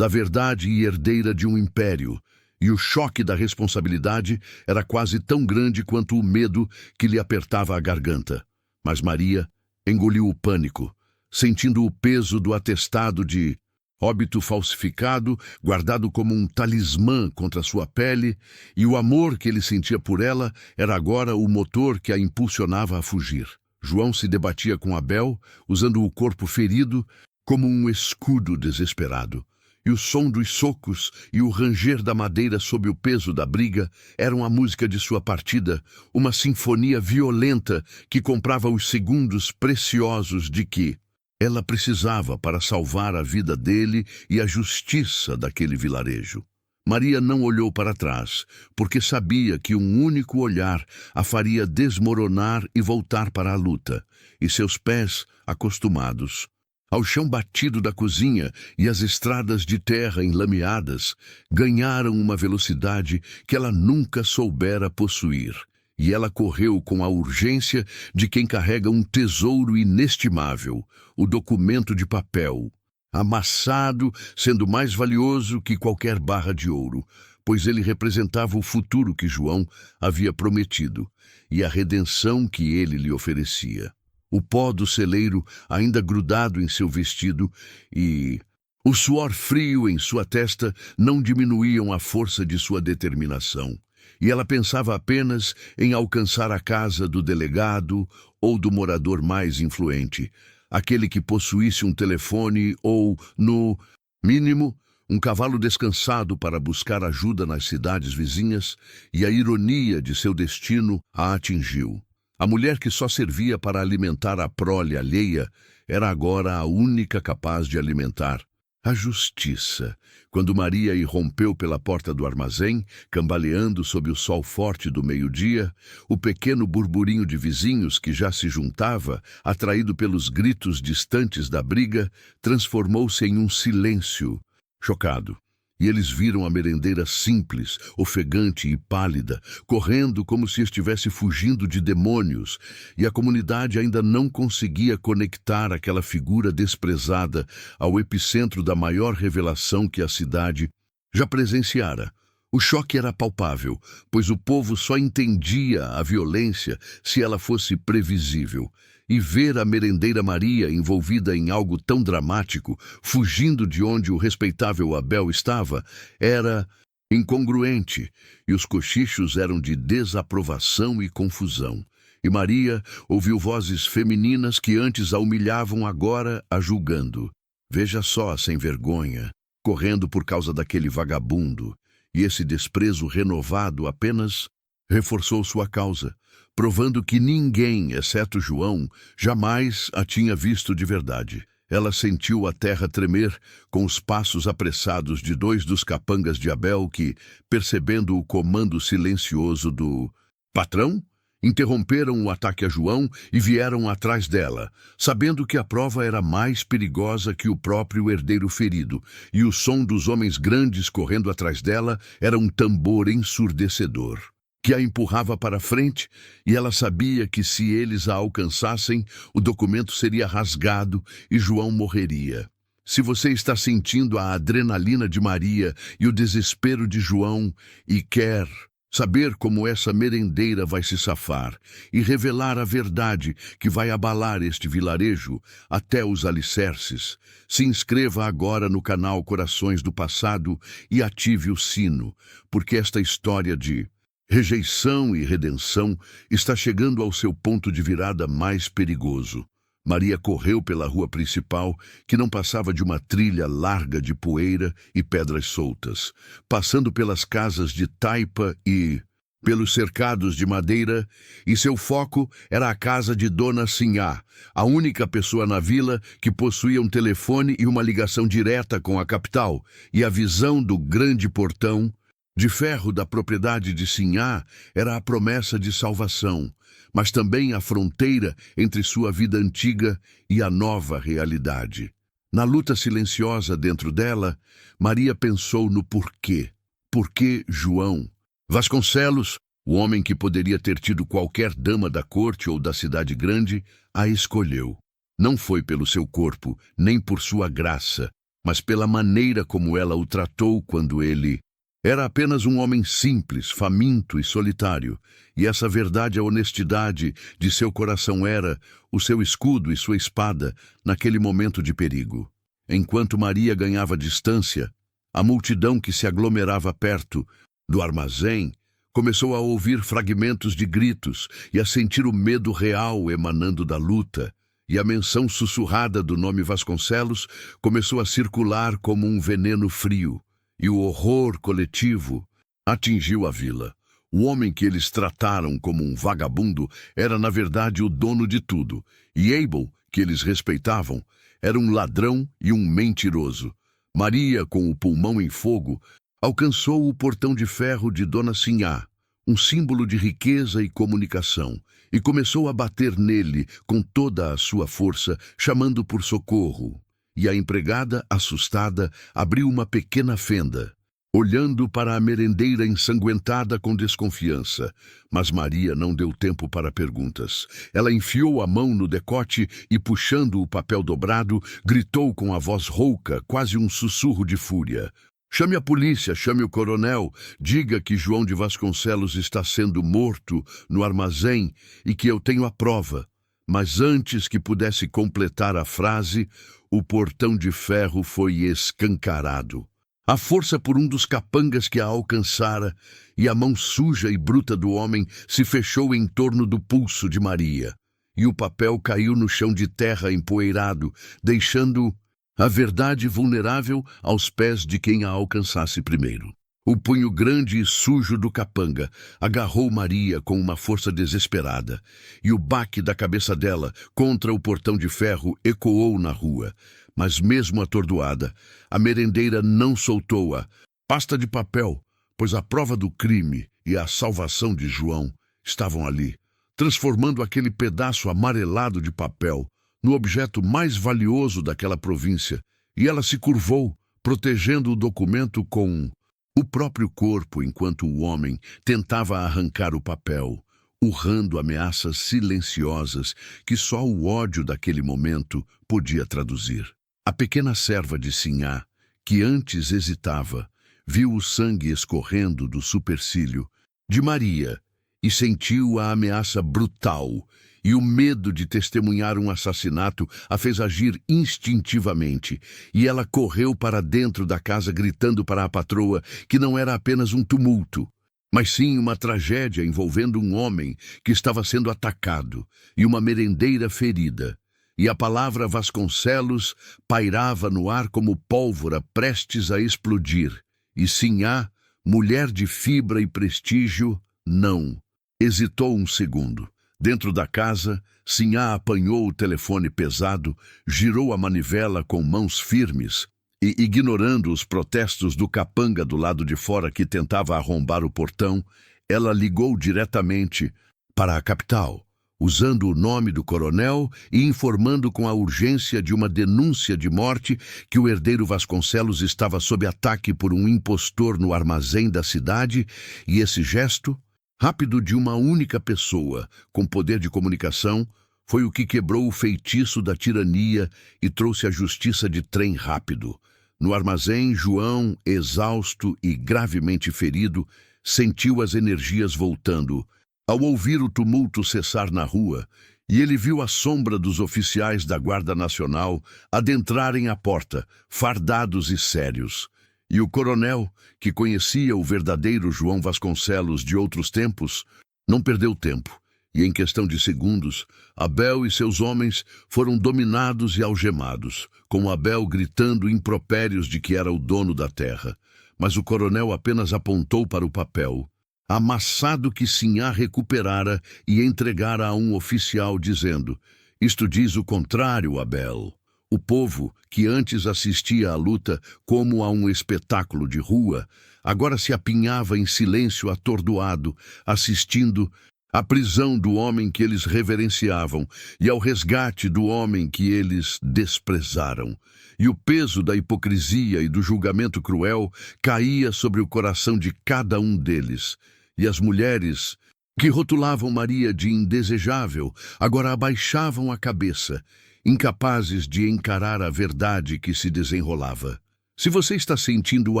da verdade e herdeira de um império, e o choque da responsabilidade era quase tão grande quanto o medo que lhe apertava a garganta. Mas Maria engoliu o pânico, sentindo o peso do atestado de óbito falsificado, guardado como um talismã contra sua pele, e o amor que ele sentia por ela era agora o motor que a impulsionava a fugir. João se debatia com Abel, usando o corpo ferido como um escudo desesperado. E o som dos socos e o ranger da madeira sob o peso da briga eram a música de sua partida, uma sinfonia violenta que comprava os segundos preciosos de que ela precisava para salvar a vida dele e a justiça daquele vilarejo. Maria não olhou para trás, porque sabia que um único olhar a faria desmoronar e voltar para a luta, e seus pés, acostumados ao chão batido da cozinha e às estradas de terra enlameadas, ganharam uma velocidade que ela nunca soubera possuir. E ela correu com a urgência de quem carrega um tesouro inestimável, o documento de papel, amassado, sendo mais valioso que qualquer barra de ouro, pois ele representava o futuro que João havia prometido e a redenção que ele lhe oferecia. O pó do celeiro ainda grudado em seu vestido e o suor frio em sua testa não diminuíam a força de sua determinação. E ela pensava apenas em alcançar a casa do delegado ou do morador mais influente, aquele que possuísse um telefone ou, no mínimo, um cavalo descansado para buscar ajuda nas cidades vizinhas, e a ironia de seu destino a atingiu. A mulher que só servia para alimentar a prole alheia era agora a única capaz de alimentar a justiça. Quando Maria irrompeu pela porta do armazém, cambaleando sob o sol forte do meio-dia, o pequeno burburinho de vizinhos que já se juntava, atraído pelos gritos distantes da briga, transformou-se em um silêncio chocado. E eles viram a merendeira simples, ofegante e pálida, correndo como se estivesse fugindo de demônios, e a comunidade ainda não conseguia conectar aquela figura desprezada ao epicentro da maior revelação que a cidade já presenciara. O choque era palpável, pois o povo só entendia a violência se ela fosse previsível, e ver a merendeira Maria envolvida em algo tão dramático, fugindo de onde o respeitável Abel estava, era incongruente, e os cochichos eram de desaprovação e confusão. E Maria ouviu vozes femininas que antes a humilhavam, agora a julgando. Veja só, sem vergonha, correndo por causa daquele vagabundo. E esse desprezo renovado apenas reforçou sua causa, provando que ninguém, exceto João, jamais a tinha visto de verdade. Ela sentiu a terra tremer com os passos apressados de dois dos capangas de Abel que, percebendo o comando silencioso do patrão, interromperam o ataque a João e vieram atrás dela, sabendo que a prova era mais perigosa que o próprio herdeiro ferido, e o som dos homens grandes correndo atrás dela era um tambor ensurdecedor, que a empurrava para frente, e ela sabia que se eles a alcançassem, o documento seria rasgado e João morreria. Se você está sentindo a adrenalina de Maria e o desespero de João e quer saber como essa merendeira vai se safar e revelar a verdade que vai abalar este vilarejo até os alicerces, se inscreva agora no canal Corações do Passado e ative o sino, porque esta história de rejeição e redenção está chegando ao seu ponto de virada mais perigoso. Maria correu pela rua principal, que não passava de uma trilha larga de poeira e pedras soltas, passando pelas casas de taipa e pelos cercados de madeira, e seu foco era a casa de Dona Sinhá, a única pessoa na vila que possuía um telefone e uma ligação direta com a capital, e a visão do grande portão de ferro da propriedade de Sinhá era a promessa de salvação, mas também a fronteira entre sua vida antiga e a nova realidade. Na luta silenciosa dentro dela, Maria pensou no porquê. Por que João Vasconcelos, o homem que poderia ter tido qualquer dama da corte ou da cidade grande, a escolheu. Não foi pelo seu corpo, nem por sua graça, mas pela maneira como ela o tratou quando ele era apenas um homem simples, faminto e solitário, e essa verdade e a honestidade de seu coração era o seu escudo e sua espada naquele momento de perigo. Enquanto Maria ganhava distância, a multidão que se aglomerava perto do armazém começou a ouvir fragmentos de gritos e a sentir o medo real emanando da luta, e a menção sussurrada do nome Vasconcelos começou a circular como um veneno frio. E o horror coletivo atingiu a vila. O homem que eles trataram como um vagabundo era, na verdade, o dono de tudo. E Abel, que eles respeitavam, era um ladrão e um mentiroso. Maria, com o pulmão em fogo, alcançou o portão de ferro de Dona Sinhá, um símbolo de riqueza e comunicação, e começou a bater nele com toda a sua força, chamando por socorro. E a empregada, assustada, abriu uma pequena fenda, olhando para a merendeira ensanguentada com desconfiança. Mas Maria não deu tempo para perguntas. Ela enfiou a mão no decote e, puxando o papel dobrado, gritou com a voz rouca, quase um sussurro de fúria: "Chame a polícia, chame o coronel, diga que João de Vasconcelos está sendo morto no armazém e que eu tenho a prova." Mas antes que pudesse completar a frase, o portão de ferro foi escancarado. A força por um dos capangas que a alcançara, e a mão suja e bruta do homem se fechou em torno do pulso de Maria, e o papel caiu no chão de terra empoeirado, deixando a verdade vulnerável aos pés de quem a alcançasse primeiro. O punho grande e sujo do capanga agarrou Maria com uma força desesperada, e o baque da cabeça dela contra o portão de ferro ecoou na rua. Mas mesmo atordoada, a merendeira não soltou a pasta de papel, pois a prova do crime e a salvação de João estavam ali, transformando aquele pedaço amarelado de papel no objeto mais valioso daquela província, e ela se curvou, protegendo o documento com o próprio corpo, enquanto o homem tentava arrancar o papel, urrando ameaças silenciosas que só o ódio daquele momento podia traduzir. A pequena serva de Sinhá, que antes hesitava, viu o sangue escorrendo do supercílio de Maria e sentiu a ameaça brutal e o medo de testemunhar um assassinato a fez agir instintivamente, e ela correu para dentro da casa gritando para a patroa que não era apenas um tumulto, mas sim uma tragédia envolvendo um homem que estava sendo atacado e uma merendeira ferida. E a palavra Vasconcelos pairava no ar como pólvora prestes a explodir. E Sinhá, mulher de fibra e prestígio, não. Hesitou um segundo. Dentro da casa, Sinhá apanhou o telefone pesado, girou a manivela com mãos firmes e, ignorando os protestos do capanga do lado de fora que tentava arrombar o portão, ela ligou diretamente para a capital, usando o nome do coronel e informando com a urgência de uma denúncia de morte que o herdeiro Vasconcelos estava sob ataque por um impostor no armazém da cidade, e esse gesto rápido de uma única pessoa, com poder de comunicação, foi o que quebrou o feitiço da tirania e trouxe a justiça de trem rápido. No armazém, João, exausto e gravemente ferido, sentiu as energias voltando. Ao ouvir o tumulto cessar na rua, e ele viu a sombra dos oficiais da Guarda Nacional adentrarem a porta, fardados e sérios. E o coronel, que conhecia o verdadeiro João Vasconcelos de outros tempos, não perdeu tempo, e em questão de segundos, Abel e seus homens foram dominados e algemados, com Abel gritando impropérios de que era o dono da terra. Mas o coronel apenas apontou para o papel, amassado que Sinhá recuperara e entregara a um oficial, dizendo: "Isto diz o contrário, Abel." O povo, que antes assistia à luta como a um espetáculo de rua, agora se apinhava em silêncio atordoado, assistindo à prisão do homem que eles reverenciavam e ao resgate do homem que eles desprezaram. E o peso da hipocrisia e do julgamento cruel caía sobre o coração de cada um deles. E as mulheres, que rotulavam Maria de indesejável, agora abaixavam a cabeça, incapazes de encarar a verdade que se desenrolava. Se você está sentindo o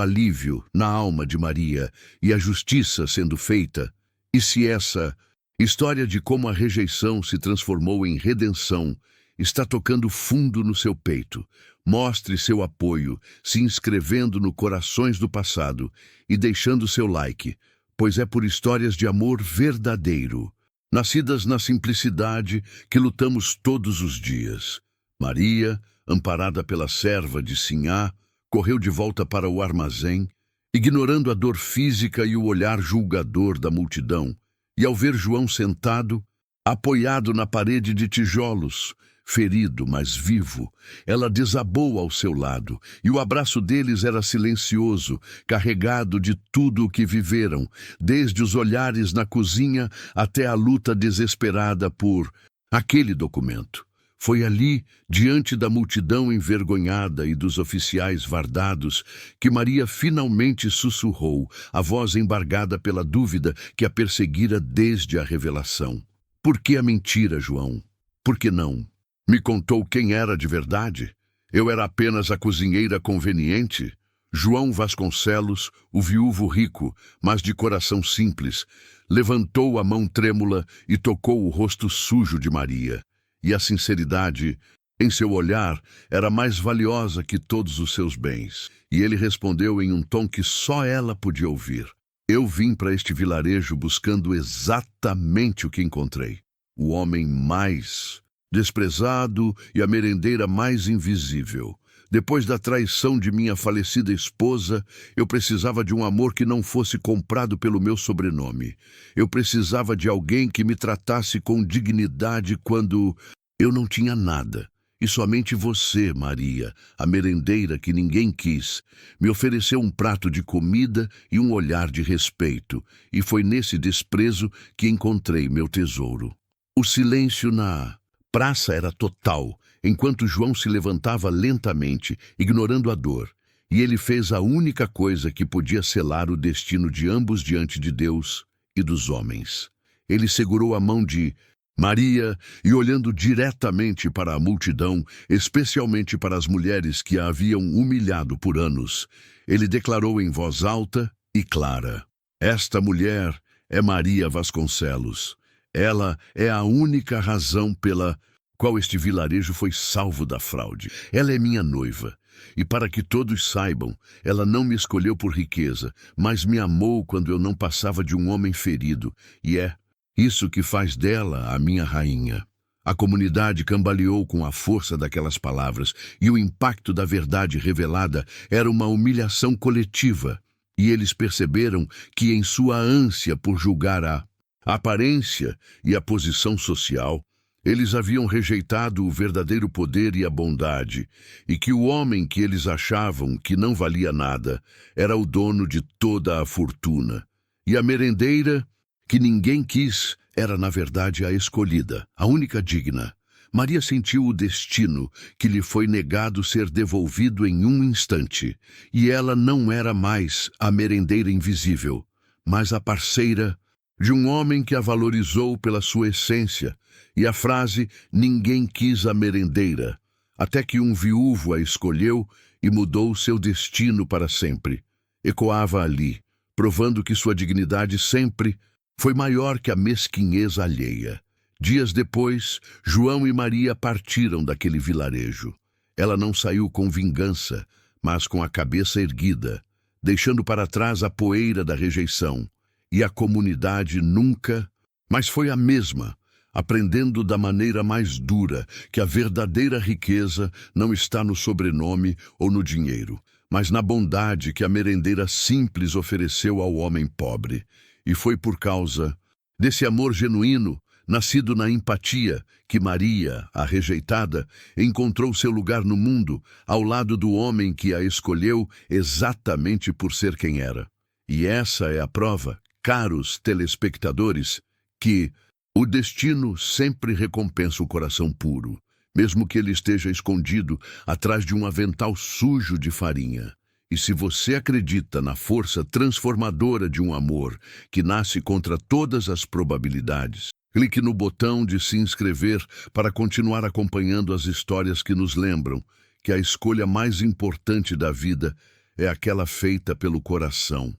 alívio na alma de Maria e a justiça sendo feita, e se essa história de como a rejeição se transformou em redenção está tocando fundo no seu peito, mostre seu apoio, se inscrevendo no Corações do Passado e deixando seu like, pois é por histórias de amor verdadeiro, nascidas na simplicidade, que lutamos todos os dias. Maria, amparada pela serva de Sinhá, correu de volta para o armazém, ignorando a dor física e o olhar julgador da multidão, e ao ver João sentado, apoiado na parede de tijolos, ferido, mas vivo, ela desabou ao seu lado, e o abraço deles era silencioso, carregado de tudo o que viveram, desde os olhares na cozinha até a luta desesperada por aquele documento. Foi ali, diante da multidão envergonhada e dos oficiais vardados, que Maria finalmente sussurrou, a voz embargada pela dúvida que a perseguira desde a revelação. Por que a mentira, João? Por que não? Me contou quem era de verdade? Eu era apenas a cozinheira conveniente? João Vasconcelos, o viúvo rico, mas de coração simples, levantou a mão trêmula e tocou o rosto sujo de Maria. E a sinceridade em seu olhar era mais valiosa que todos os seus bens. E ele respondeu em um tom que só ela podia ouvir: "Eu vim para este vilarejo buscando exatamente o que encontrei. O homem mais desprezado e a merendeira mais invisível. Depois da traição de minha falecida esposa, eu precisava de um amor que não fosse comprado pelo meu sobrenome. Eu precisava de alguém que me tratasse com dignidade quando eu não tinha nada. E somente você, Maria, a merendeira que ninguém quis, me ofereceu um prato de comida e um olhar de respeito, e foi nesse desprezo que encontrei meu tesouro." O silêncio na praça era total, enquanto João se levantava lentamente, ignorando a dor, e ele fez a única coisa que podia selar o destino de ambos diante de Deus e dos homens. Ele segurou a mão de Maria e, olhando diretamente para a multidão, especialmente para as mulheres que a haviam humilhado por anos, ele declarou em voz alta e clara: "Esta mulher é Maria Vasconcelos. Ela é a única razão pela qual este vilarejo foi salvo da fraude. Ela é minha noiva. E para que todos saibam, ela não me escolheu por riqueza, mas me amou quando eu não passava de um homem ferido. E é isso que faz dela a minha rainha. A comunidade cambaleou com a força daquelas palavras, e o impacto da verdade revelada era uma humilhação coletiva. E eles perceberam que, em sua ânsia por julgar a aparência e a posição social, eles haviam rejeitado o verdadeiro poder e a bondade, e que o homem que eles achavam que não valia nada era o dono de toda a fortuna. E a merendeira, que ninguém quis, era na verdade a escolhida, a única digna. Maria sentiu o destino que lhe foi negado ser devolvido em um instante, e ela não era mais a merendeira invisível, mas a parceira de um homem que a valorizou pela sua essência, e a frase "ninguém quis a merendeira", até que um viúvo a escolheu e mudou seu destino para sempre, ecoava ali, provando que sua dignidade sempre foi maior que a mesquinhez alheia. Dias depois, João e Maria partiram daquele vilarejo. Ela não saiu com vingança, mas com a cabeça erguida, deixando para trás a poeira da rejeição. E a comunidade nunca, mas foi a mesma, aprendendo da maneira mais dura que a verdadeira riqueza não está no sobrenome ou no dinheiro, mas na bondade que a merendeira simples ofereceu ao homem pobre. E foi por causa desse amor genuíno, nascido na empatia, que Maria, a rejeitada, encontrou seu lugar no mundo, ao lado do homem que a escolheu exatamente por ser quem era. E essa é a prova, caros telespectadores, que o destino sempre recompensa o coração puro, mesmo que ele esteja escondido atrás de um avental sujo de farinha. E se você acredita na força transformadora de um amor que nasce contra todas as probabilidades, clique no botão de se inscrever para continuar acompanhando as histórias que nos lembram que a escolha mais importante da vida é aquela feita pelo coração.